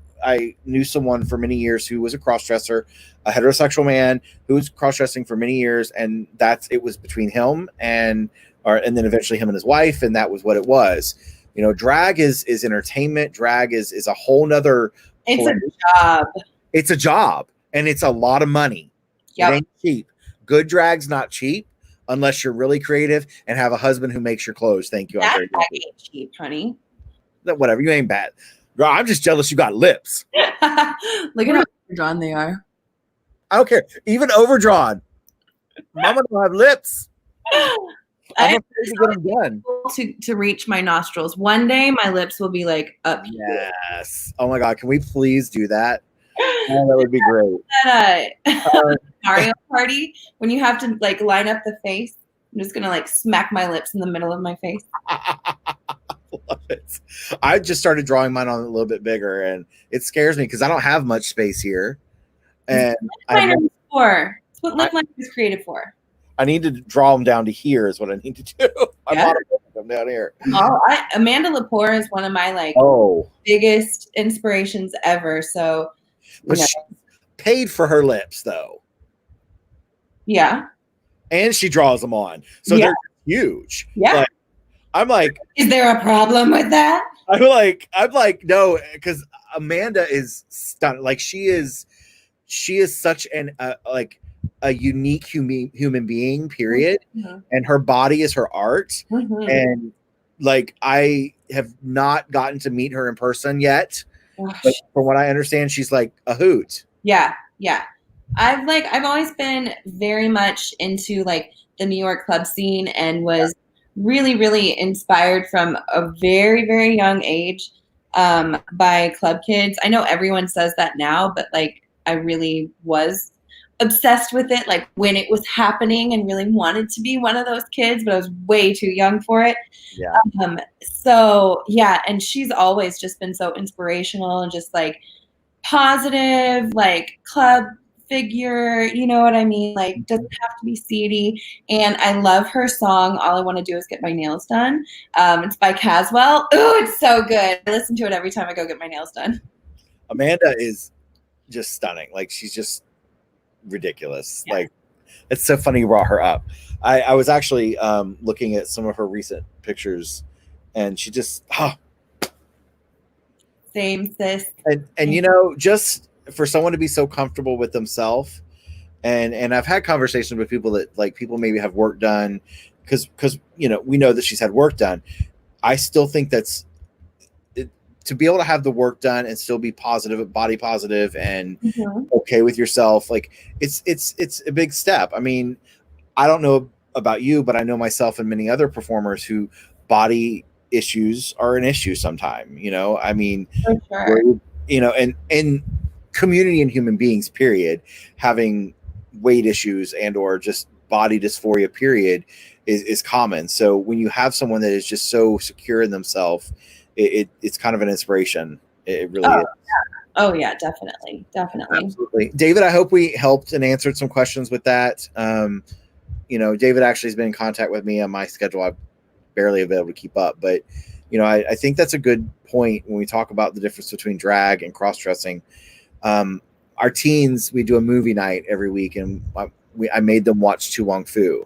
knew someone for many years who was a crossdresser, a heterosexual man who was cross-dressing for many years, and it was between him and then eventually him and his wife, and that was what it was. You know, drag is entertainment. Drag is a whole nother. It's a job. It's a job. And it's a lot of money. Yep. It ain't cheap. Good drag's not cheap unless you're really creative and have a husband who makes your clothes. Thank you. That ain't cheap, honey. Whatever. You ain't bad. Girl, I'm just jealous you got lips. Look at how overdrawn they are. I don't care. Even overdrawn. Mama don't have lips. I'm afraid to get them done. To reach my nostrils. One day my lips will be like up here. Yes. Oh my God. Can we please do that? Oh, that would be great. That Mario Party, when you have to like line up the face, I'm just gonna like smack my lips in the middle of my face. Love it. I just started drawing mine on a little bit bigger, and it scares me because I don't have much space here. And it's what lip liner is created for. I need to draw them down to here is what I need to do. I bought them down here. Oh, Amanda Lepore is one of my biggest inspirations ever. So. But she paid for her lips, though. Yeah. And she draws them on. So they're huge. Yeah. I'm like, is there a problem with that? I'm like, no, because Amanda is stunning. Like, she is such a unique human being, period. Mm-hmm. And her body is her art. Mm-hmm. And like, I have not gotten to meet her in person yet. But from what I understand, she's like a hoot. Yeah. I've always been very much into like the New York club scene and was really, really inspired from a very, very young age by club kids. I know everyone says that now, but like I really was obsessed with it like when it was happening and really wanted to be one of those kids, but I was way too young for it. Yeah. So yeah, and she's always just been so inspirational and just like positive, like club figure, you know what I mean? Like doesn't have to be seedy. And I love her song, All I Want to Do Is Get My Nails Done. It's by Caswell. Oh, it's so good. I listen to it every time I go get my nails done. Amanda is just stunning. Like she's just ridiculous. Yeah. Like it's so funny you brought her up. I was actually looking at some of her recent pictures and she just same sis. And you know, just for someone to be so comfortable with themselves and I've had conversations with people that like people maybe have work done because you know we know that she's had work done. I still think that's to be able to have the work done and still be positive, body positive and okay with yourself. Like it's a big step. I mean, I don't know about you, but I know myself and many other performers who body issues are an issue sometime, you know, I mean, for sure. You know, and community and human beings, period, having weight issues and, or just body dysphoria, period, is common. So when you have someone that is just so secure in themselves, it's kind of an inspiration. It really is. Yeah. Oh yeah, definitely. Absolutely. David, I hope we helped and answered some questions with that. You know, David actually has been in contact with me on my schedule. I barely have been able to keep up, but you know, I think that's a good point when we talk about the difference between drag and cross-dressing. Our teens, we do a movie night every week, and I made them watch Tu Wong Fu.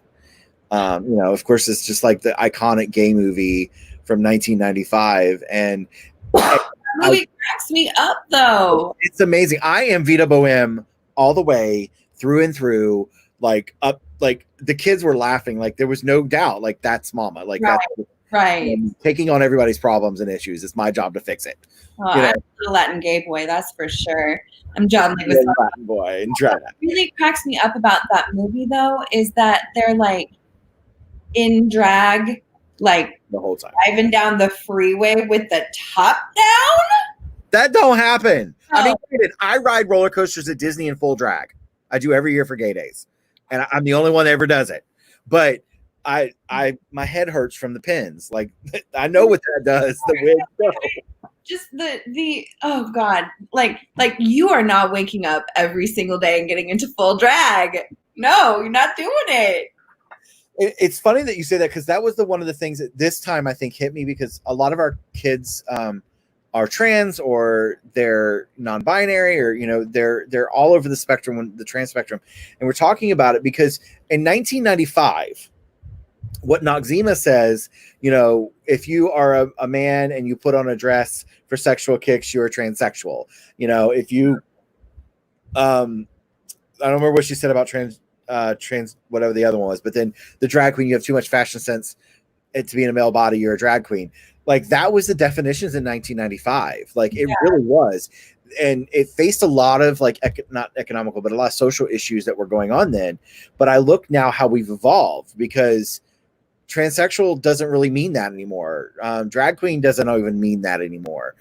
You know, of course, it's just like the iconic gay movie from 1995, and movie cracks me up though. It's amazing. I am Vita Boheme all the way through and through. Like up, like the kids were laughing. Like there was no doubt. Like that's Mama. Like right. That's right. Taking on everybody's problems and issues. It's my job to fix it. Oh, you know? I'm a Latin gay boy, that's for sure. I'm John Lewis. Latin boy. And try that. What really cracks me up about that movie though is that they're like in drag, like the whole time driving down the freeway with the top down. That don't happen. Oh. I mean, I ride roller coasters at Disney in full drag. I do every year for Gay Days, and I'm the only one that ever does it. But my head hurts from the pins. Like I know what that does. The wig. No. Just the oh god, like you are not waking up every single day and getting into full drag. No, you're not doing it. It's funny that you say that, because that was one of the things that this time I think hit me, because a lot of our kids are trans, or they're non-binary, or they're all over the spectrum, the trans spectrum, and we're talking about it because in 1995, what Noxzema says, if you are a man and you put on a dress for sexual kicks, you're transsexual. If you I don't remember what she said about trans whatever the other one was, but then the drag queen, you have too much fashion sense to be in a male body, you're a drag queen. Like that was the definitions in 1995. Like it really was. And it faced a lot of not economical, but a lot of social issues that were going on then. But I look now how we've evolved, because transsexual doesn't really mean that anymore. Drag queen doesn't even mean that anymore.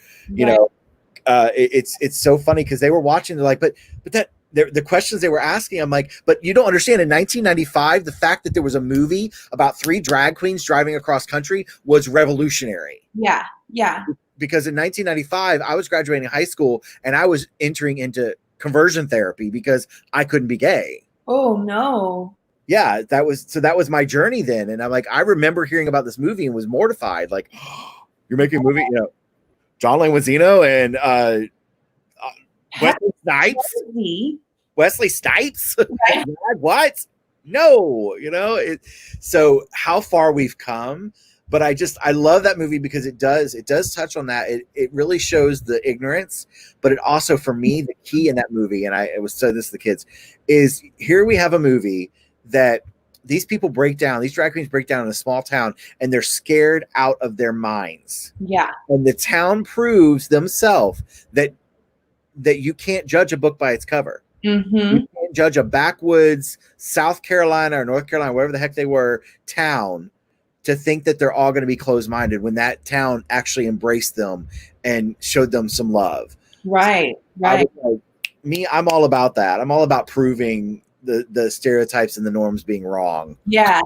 It's so funny, because they were watching, they're like, but that the questions they were asking, I'm like, but you don't understand. In 1995, the fact that there was a movie about 3 drag queens driving across country was revolutionary. Yeah. Because in 1995, I was graduating high school and I was entering into conversion therapy because I couldn't be gay. Oh no. Yeah, that was my journey then. And I'm like, I remember hearing about this movie and was mortified. Like, oh, you're making a movie, John Leguizamo and Wesley Snipes. Right. What? No, so how far we've come. But I love that movie because it does touch on that. It really shows the ignorance, but it also, for me, the key in that movie, and I was said this to the kids, is here we have a movie that these people break down, these drag queens break down in a small town, and they're scared out of their minds. Yeah. And the town proves themselves that you can't judge a book by its cover. Mm-hmm. You can't judge a backwoods South Carolina or North Carolina, wherever the heck they were, town, to think that they're all going to be closed-minded when that town actually embraced them and showed them some love. Right. I'm all about that. I'm all about proving the stereotypes and the norms being wrong. Yeah.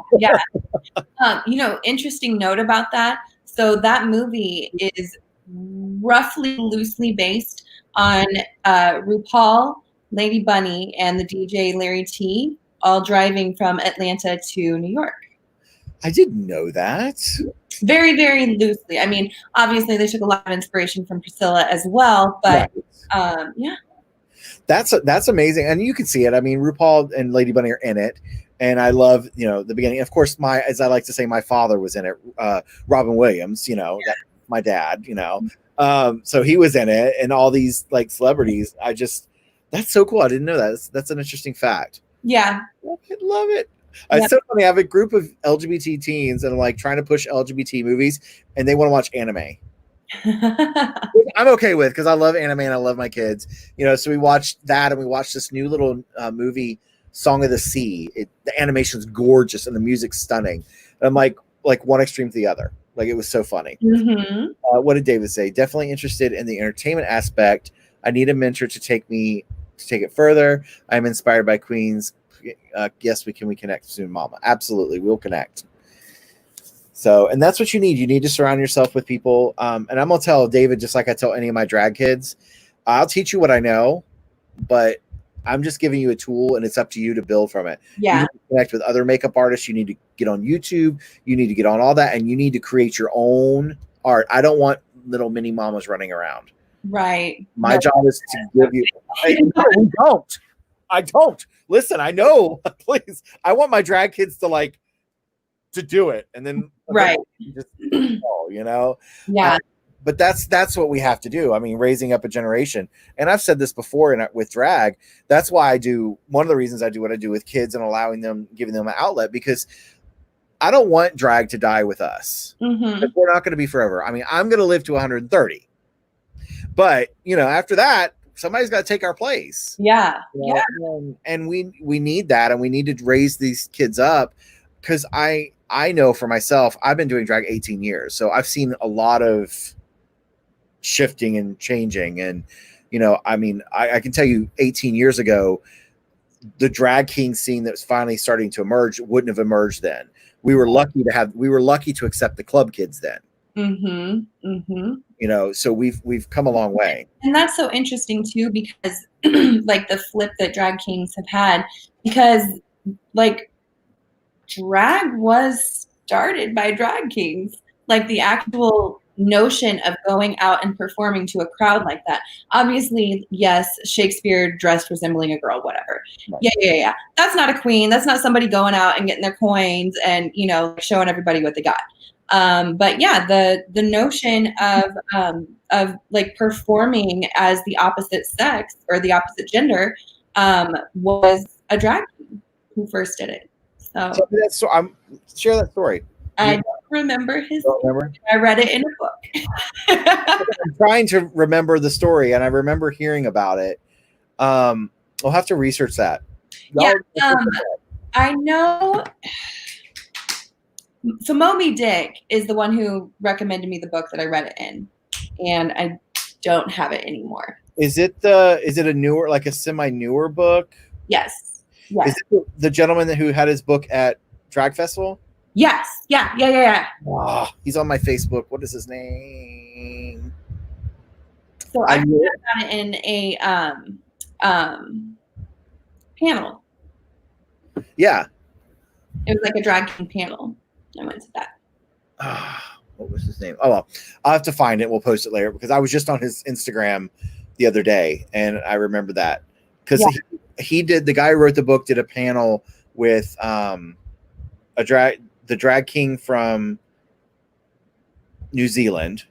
Interesting note about that. So that movie is roughly loosely based on RuPaul, Lady Bunny, and the DJ Larry T, all driving from Atlanta to New York. I didn't know that. Very, very loosely. I mean, obviously they took a lot of inspiration from Priscilla as well, but yeah. That's amazing. And you can see it. I mean, RuPaul and Lady Bunny are in it. And I love, the beginning. Of course, as I like to say, my father was in it. Robin Williams, my dad, so he was in it, and all these celebrities. That's so cool. I didn't know that. That's an interesting fact. Yeah. I love it. It's so funny. I have a group of LGBT teens and I'm trying to push LGBT movies, and they want to watch anime. I'm okay with, because I love anime and I love my kids. So we watched that, and we watched this new little movie, Song of the Sea. The animation's gorgeous and the music's stunning. And I'm like one extreme to the other. It was so funny. Mm-hmm. What did David say? Definitely interested in the entertainment aspect. I need a mentor to take it further. I'm inspired by Queens. Yes, we connect soon, Mama. Absolutely, we'll connect. So, and that's what you need. You need to surround yourself with people. And I'm gonna tell David, just like I tell any of my drag kids, I'll teach you what I know, but I'm just giving you a tool, and it's up to you to build from it. Yeah. You need to connect with other makeup artists. You need to get on YouTube. You need to get on all that, and you need to create your own art. I don't want little mini mamas running around. Right. My job is to give you. I don't. Listen, I know. Please, I want my drag kids to do it, and then right. Just Yeah. But that's what we have to do. I mean, raising up a generation. And I've said this before with drag. That's why I do. One of the reasons I do what I do with kids and giving them an outlet, because I don't want drag to die with us. Mm-hmm. We're not going to be forever. I mean, I'm going to live to 130, but after that, somebody's got to take our place. Yeah. And we need that, and we need to raise these kids up, because I know for myself, I've been doing drag 18 years, so I've seen a lot of shifting and changing. And I mean, I can tell you 18 years ago, the drag king scene that was finally starting to emerge wouldn't have emerged then. we were lucky to accept the club kids then. You know, so we've come a long way. And that's so interesting too, because like the flip that drag kings have had, because like drag was started by drag kings, like the actual notion of going out and performing to a crowd like that. Obviously, yes, Shakespeare dressed resembling a girl, whatever. Right. Yeah. That's not a queen. That's not somebody going out and getting their coins and, you know, showing everybody what they got. But yeah, the notion of like performing as the opposite sex or the opposite gender was a drag queen who first did it. So share that story. I don't remember his name. I read it in a book. I'm trying to remember the story, and I remember hearing about it. I'll have to research that. I know. So Moby Dick is the one who recommended me the book that I read it in, and I don't have it anymore. Is it a newer, like a semi-newer book? Yes. Is it the gentleman who had his book at Drag Festival? Yes. Yeah. Oh, he's on my Facebook. What is his name? So I read about it in a panel. Yeah. It was like a drag king panel. I went to that. What was his name? Oh, well, I'll have to find it. We'll post it later because I was just on his Instagram the other day, and I remember that because the guy who wrote the book did a panel with the drag king from New Zealand,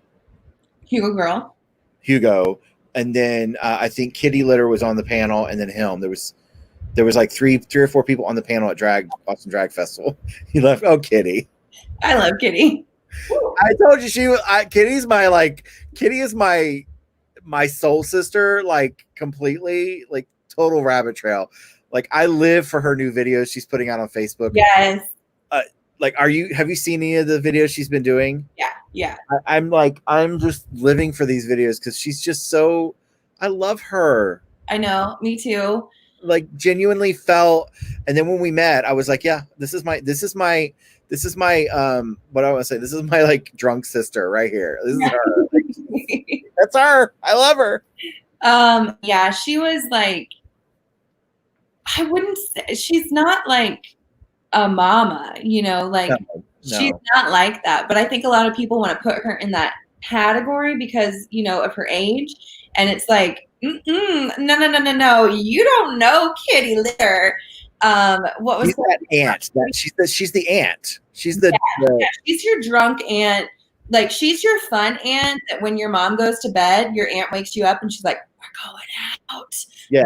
Hugo, and then I think Kitty Litter was on the panel, and then him. There was like three or four people on the panel at Boston Drag Festival. He left. Oh, Kitty. I love Kitty. I told you Kitty is my soul sister, like completely, like total rabbit trail. Like I live for her new videos she's putting out on Facebook. Yes. Like, have you seen any of the videos she's been doing? Yeah. I'm just living for these videos because she's just so. I love her. I know, me too. Like genuinely felt, and then when we met, I was like, yeah, this is my what I want to say. This is my like drunk sister right here. This is her. That's her. I love her. Yeah, she was like, I wouldn't say she's not like a mama, you know, like no. She's not like that. But I think a lot of people want to put her in that category because, you know, of her age. And it's like, no. You don't know Kitty Litter. What was that aunt? She's the aunt. She's the she's your drunk aunt. Like she's your fun aunt that when your mom goes to bed, your aunt wakes you up and she's like, "We're going out." Yeah.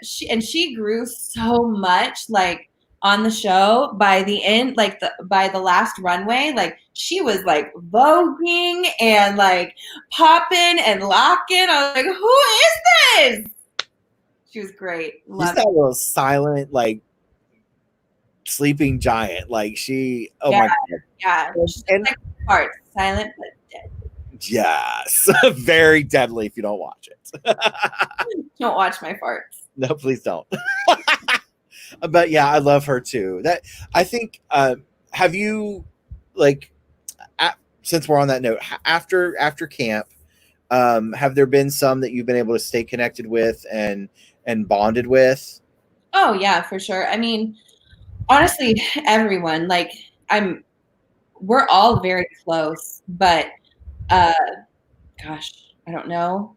She grew so much like on the show by the end, like by the last runway, like she was like voguing and like popping and locking. I was like, who is this? She was great. She's that little silent, like sleeping giant. Like she, my God. Yeah. And like parts, silent but dead. Yes. Very deadly if you don't watch it. Don't watch my farts. No, please don't. But yeah, I love her too. That I think. Have you like? Since we're on that note, after camp, have there been some that you've been able to stay connected with and bonded with? Oh yeah, for sure. I mean, honestly, everyone. Like we're all very close, but gosh, I don't know.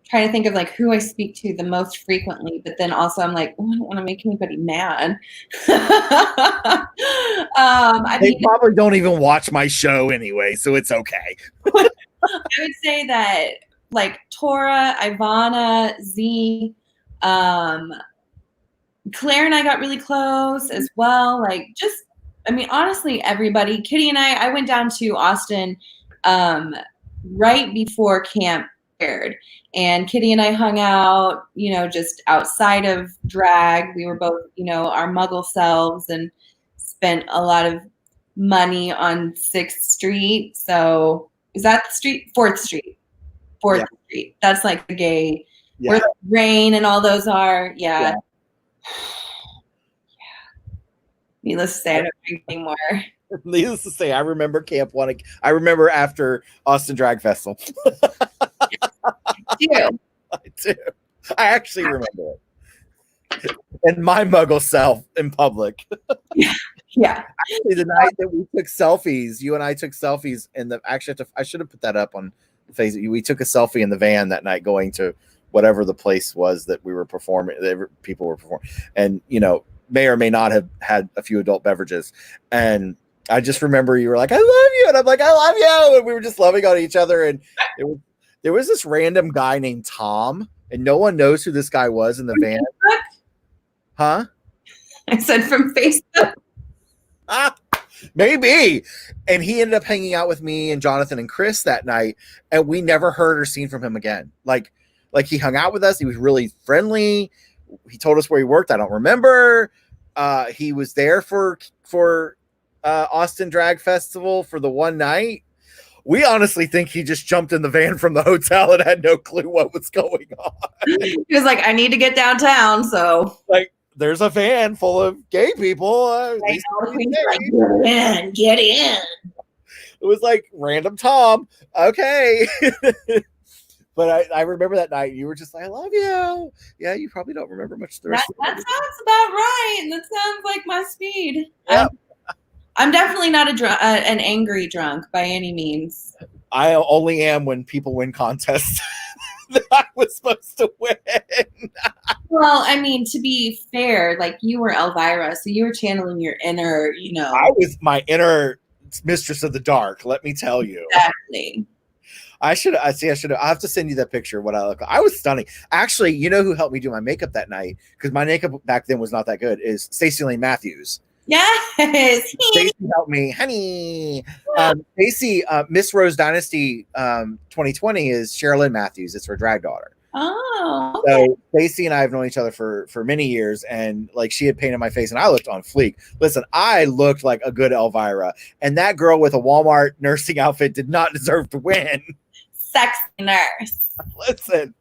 Trying to think of like who I speak to the most frequently, but then also I'm like, oh, I don't want to make anybody mad. They probably don't even watch my show anyway, so it's okay. I would say that like Tora, Ivana, Z, Claire and I got really close as well. Like just, I mean, honestly, everybody. Kitty and I went down to Austin right before camp aired, and Kitty and I hung out, you know, just outside of drag. We were both, you know, our muggle selves and spent a lot of money on 6th Street. So is that the street? 4th Street. 4th Street. That's like the gay, where the Rain and all those are. Yeah. Needless to say, I don't drink anymore. Needless to say, I remember Camp Wannakiki. I remember after Austin Drag Festival. Too. I do. I actually remember it. And my muggle self in public. Yeah. Actually, the night that we took selfies, you and I took selfies, and I should have put that up on Facebook. We took a selfie in the van that night going to whatever the place was that we were performing, that people were performing, and may or may not have had a few adult beverages. And I just remember you were like, "I love you," and I'm like, "I love you," and we were just loving on each other. And there was this random guy named Tom, and no one knows who this guy was in the van. Huh? I said from Facebook. Maybe. And he ended up hanging out with me and Jonathan and Chris that night, and we never heard or seen from him again. Like he hung out with us. He was really friendly. He told us where he worked. I don't remember. He was there for Austin Drag Festival for the one night. We honestly think he just jumped in the van from the hotel and had no clue what was going on. He was like, I need to get downtown, so there's a van full of gay people. Get in. It was like random Tom. Okay. But I remember that night you were just like, I love you. Yeah, you probably don't remember much of the rest. That sounds about right. That sounds like my speed. Yep. I'm definitely not an angry drunk by any means. I only am when people win contests that I was supposed to win. Well, I mean, to be fair, like you were Elvira, so you were channeling your inner, I was my inner mistress of the dark, let me tell you. Exactly. I have to send you that picture of what I look like. I was stunning. Actually, you know who helped me do my makeup that night? Because my makeup back then was not that good, is Stacey Lane Matthews. Yes. Stacey helped me, honey. Stacey, Miss Rose Dynasty 2020 is Sherilyn Matthews. It's her drag daughter. Oh. Okay. So Stacey and I have known each other for many years, and like she had painted my face, and I looked on fleek. Listen, I looked like a good Elvira, and that girl with a Walmart nursing outfit did not deserve to win. Sexy nurse. Listen,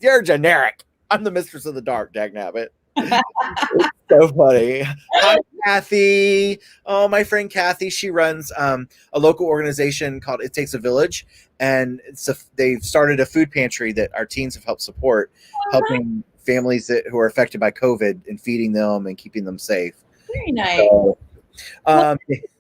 you're generic. I'm the mistress of the dark, dagnabbit. It's so funny. Hi, Kathy. Oh, my friend Kathy. She runs a local organization called It Takes a Village, and they've started a food pantry that our teens have helped support, helping families who are affected by COVID and feeding them and keeping them safe. Very nice. So,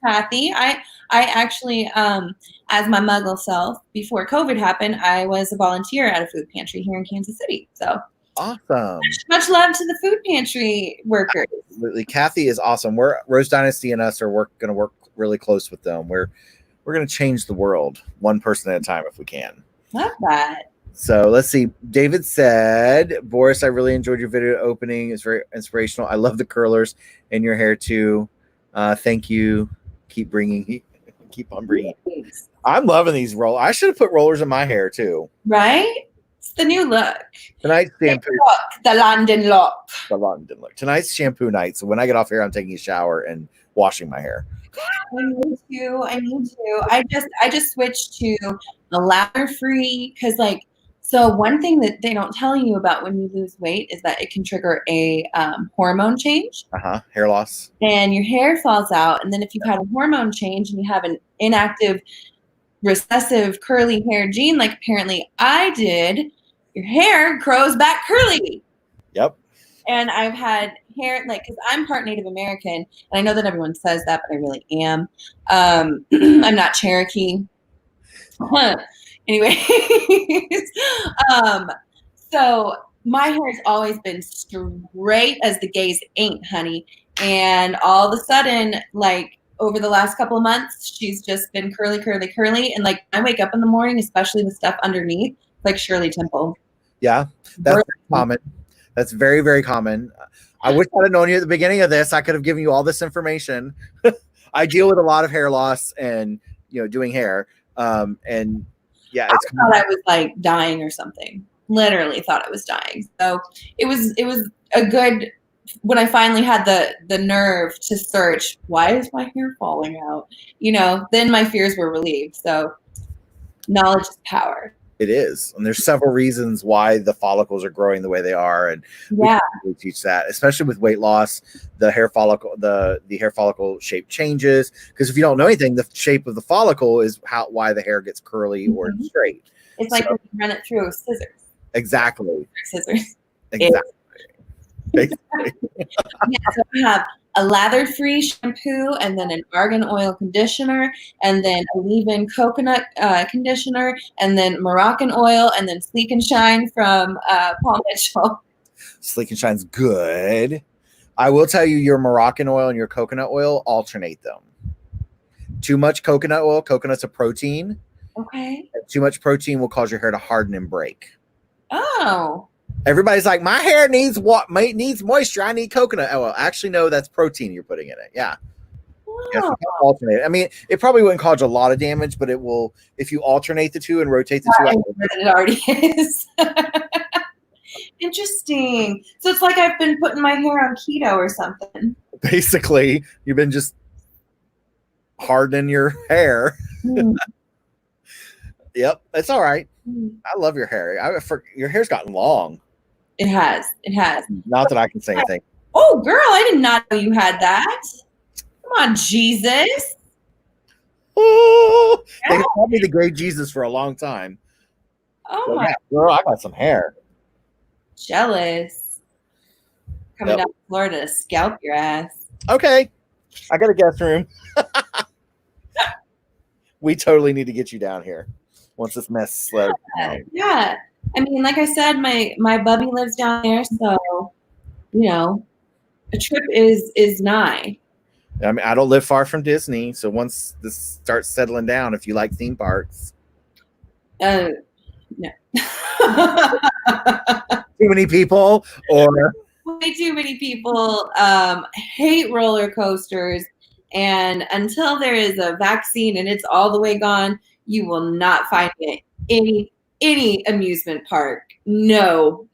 Kathy, I actually, as my muggle self, before COVID happened, I was a volunteer at a food pantry here in Kansas City. So awesome. Much love to the food pantry workers. Absolutely. Kathy is awesome. Rose Dynasty and us are going to work really close with them. We're going to change the world one person at a time if we can. Love that. So let's see. David said, Boris, I really enjoyed your video opening. It's very inspirational. I love the curlers in your hair too. Thank you. Keep on bringing. Thanks. I'm loving these rollers. I should have put rollers in my hair too. Right? It's the new look. Tonight's shampoo. The London look. Tonight's shampoo night. So when I get off here, I'm taking a shower and washing my hair. I need to. I just switched to a lather-free because so one thing that they don't tell you about when you lose weight is that it can trigger a hormone change. Hair loss. And your hair falls out. And then if you've had a hormone change and you have an inactive recessive curly hair gene, like apparently I did, your hair grows back curly. Yep. And I've had hair, because I'm part Native American, and I know that everyone says that, but I really am. I'm not Cherokee. Anyway, so my hair has always been straight as the gays ain't, honey. And all of a sudden, over the last couple of months, she's just been curly. And I wake up in the morning, especially the stuff underneath, like Shirley Temple. Yeah, that's very common. That's very, very common. I wish I'd have known you at the beginning of this. I could have given you all this information. I deal with a lot of hair loss and, doing hair. And yeah, I thought I was dying or something. Literally thought I was dying. So it was a good, when I finally had the nerve to search, why is my hair falling out? Then my fears were relieved. So knowledge is power. It is, and there's several reasons why the follicles are growing the way they are, and we teach that, especially with weight loss. The hair follicle shape changes because if you don't know anything, the shape of the follicle is why the hair gets curly or straight. It's like when you run it through scissors. Exactly. Scissors. Exactly. So we have a lather-free shampoo, and then an argan oil conditioner, and then a leave-in coconut conditioner, and then Moroccan oil, and then Sleek and Shine from Paul Mitchell. Sleek and Shine's good. I will tell you, your Moroccan oil and your coconut oil, alternate them. Too much coconut oil, coconut's a protein. Okay. Too much protein will cause your hair to harden and break. Oh. Everybody's like, my hair needs moisture. I need coconut oil. Actually, no, that's protein you're putting in it. Yeah. Wow. Alternate. I mean, it probably wouldn't cause a lot of damage, but it will if you alternate the two and rotate the two. It already is. Interesting. So it's like I've been putting my hair on keto or something. Basically, you've been just hardening your hair. Yep, it's all right. I love your hair. Your hair's gotten long. It has. Not that I can say anything. Oh, girl, I did not know you had that. Come on, Jesus. Oh, they called me the Great Jesus for a long time. Oh, so, my. Yeah, girl, I got some hair. Jealous. Coming down to Florida to scalp your ass. Okay. I got a guest room. We totally need to get you down here once this mess slows down. Yeah. I mean, like I said, my bubby lives down there, so a trip is nigh. I mean, I don't live far from Disney, so once this starts settling down, if you like theme parks. No. Too many people, or way too many people hate roller coasters, and until there is a vaccine and it's all the way gone, you will not find it any amusement park. No.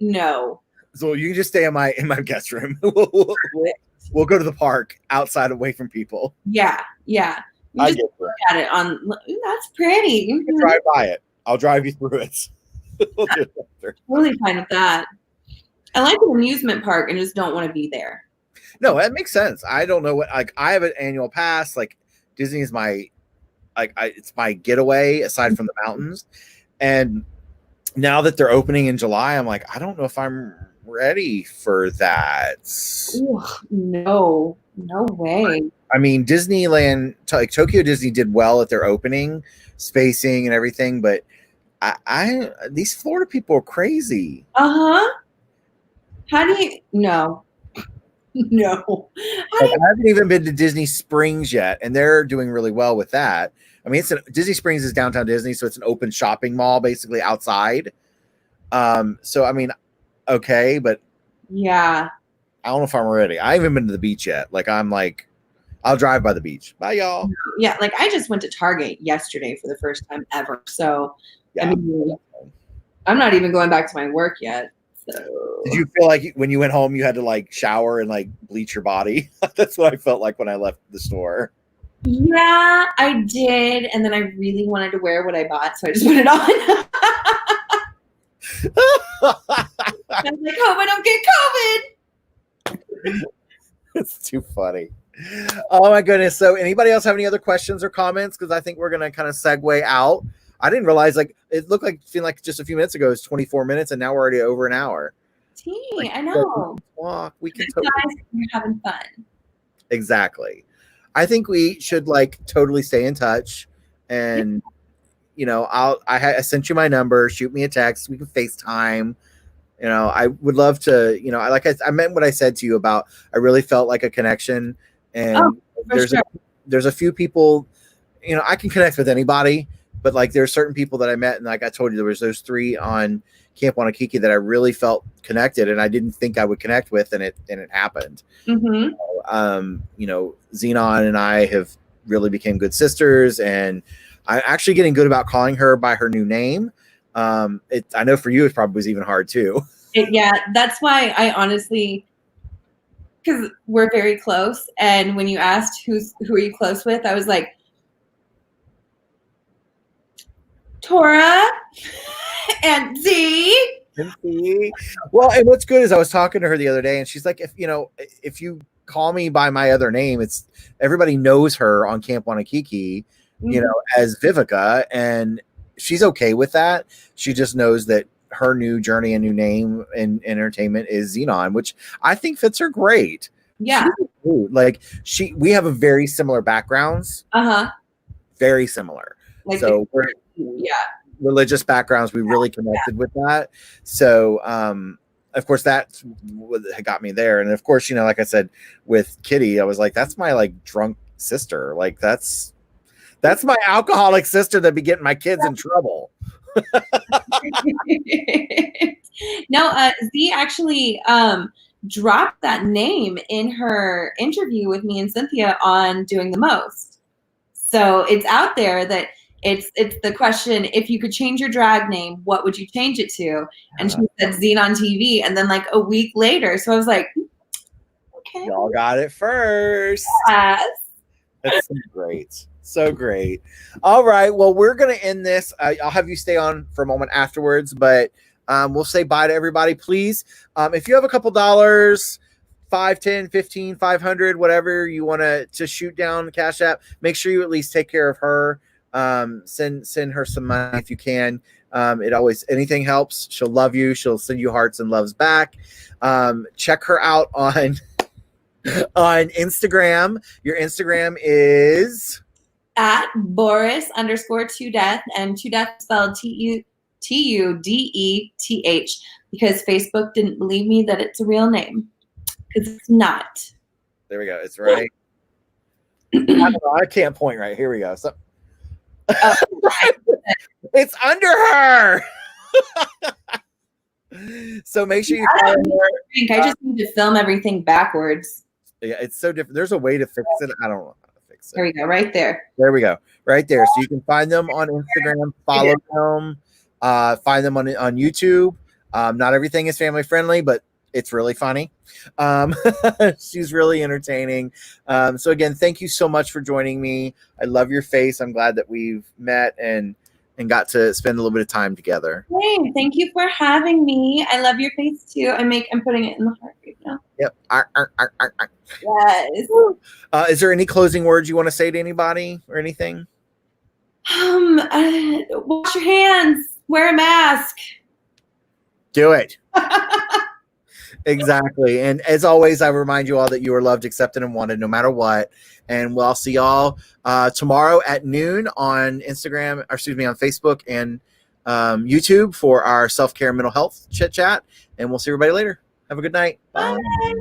So you can just stay in my guest room. We'll go to the park outside, away from people. Yeah. You just look at it on. Ooh, that's pretty. You can drive by it. I'll drive you through it. We'll do it after. Totally fine with that. I like an amusement park and just don't want to be there. No, that makes sense. I don't know what, like, I have an annual pass. Like, Disney is my, it's my getaway aside from the mountains. And now that they're opening in July, I'm like, I don't know if I'm ready for that. Ooh, no way. I mean, Disneyland, like Tokyo Disney did well at their opening, spacing and everything, but I these Florida people are crazy. How do you no I haven't even been to Disney Springs yet, and they're doing really well with that. I mean, Disney Springs is downtown Disney, so it's an open shopping mall basically outside. So I mean, okay, but yeah, I don't know if I'm ready. I haven't been to the beach yet. Like, I'm like, I'll drive by the beach. Bye, y'all. Yeah, like I just went to Target yesterday for the first time ever. So yeah. I mean, I'm not even going back to my work yet. So did you feel like when you went home you had to like shower and like bleach your body? That's what I felt like when I left the store. Yeah, I did, and then I really wanted to wear what I bought, so I just put it on. I was like, hope I don't get COVID. It's too funny. Oh my goodness. So anybody else have any other questions or comments? Because I think we're gonna kind of segue out. I didn't realize, like, it looked like just a few minutes ago it was 24 minutes, and now we're already over an hour. Like, I know. We can we're having fun. Exactly. I think we should like totally stay in touch, and I sent you my number. Shoot me a text. We can FaceTime. I would love to. I meant what I said to you about. I really felt like a connection, and there's a few people. I can connect with anybody, but like there's certain people that I met, and like I told you, there was those 3 on Camp Wannakiki that I really felt connected, and I didn't think I would connect with, and it happened. Mm-hmm. Xenon and I have really became good sisters, and I'm actually getting good about calling her by her new name. I know for you it probably was even hard too. Yeah, that's why I honestly, because we're very close, and when you asked who are you close with, I was like, Tora. And Z. Well, and what's good is I was talking to her the other day, and she's like, if you call me by my other name, it's everybody knows her on Camp Wannakiki, as Vivica, and she's okay with that. She just knows that her new journey and new name in entertainment is Xenon, which I think fits her great. Yeah. We have a very similar backgrounds. Very similar. Like so we're religious backgrounds. We really connected with that. So, of course, that's what got me there. And of course, like I said, with Kitty, I was like, that's my drunk sister. Like that's my alcoholic sister that be getting my kids in trouble. No, Z actually dropped that name in her interview with me and Cynthia on Doing the Most. So it's out there that it's the question, if you could change your drag name, what would you change it to? And she said Xenon TV, and then a week later. So I was like, okay. Y'all got it first. Yes. That's so great. So great. All right. Well, we're going to end this. I'll have you stay on for a moment afterwards, but we'll say bye to everybody. Please, if you have a couple dollars, 5, 10, 15, 500, whatever you want to shoot down the Cash App, make sure you at least take care of her. Send her some money if you can. Anything helps. She'll love you. She'll send you hearts and loves back. Check her out on Instagram. Your Instagram is at Boris_Tudeth, and Tudeth spelled Tudeth, because Facebook didn't believe me that it's a real name, because it's not. There we go. It's right. I don't know. I can't point right. Here we go. So it's under her. So make sure you follow her. I just need to film everything backwards. Yeah, it's so different. There's a way to fix it. I don't know how to fix it. There we go. Right there. There we go. Right there. So you can find them on Instagram, follow them, find them on YouTube. Not everything is family friendly, but it's really funny. She's really entertaining. So again, thank you so much for joining me. I love your face. I'm glad that we've met and got to spend a little bit of time together. Hey, thank you for having me. I love your face too. I'm putting it in the heart right now. Yep. Yes. Is there any closing words you want to say to anybody or anything? Wash your hands. Wear a mask. Do it. Exactly. And as always, I remind you all that you are loved, accepted, and wanted no matter what. And we'll see y'all tomorrow at noon on Facebook and YouTube for our self-care mental health chit chat. And we'll see everybody later. Have a good night. Bye. Bye.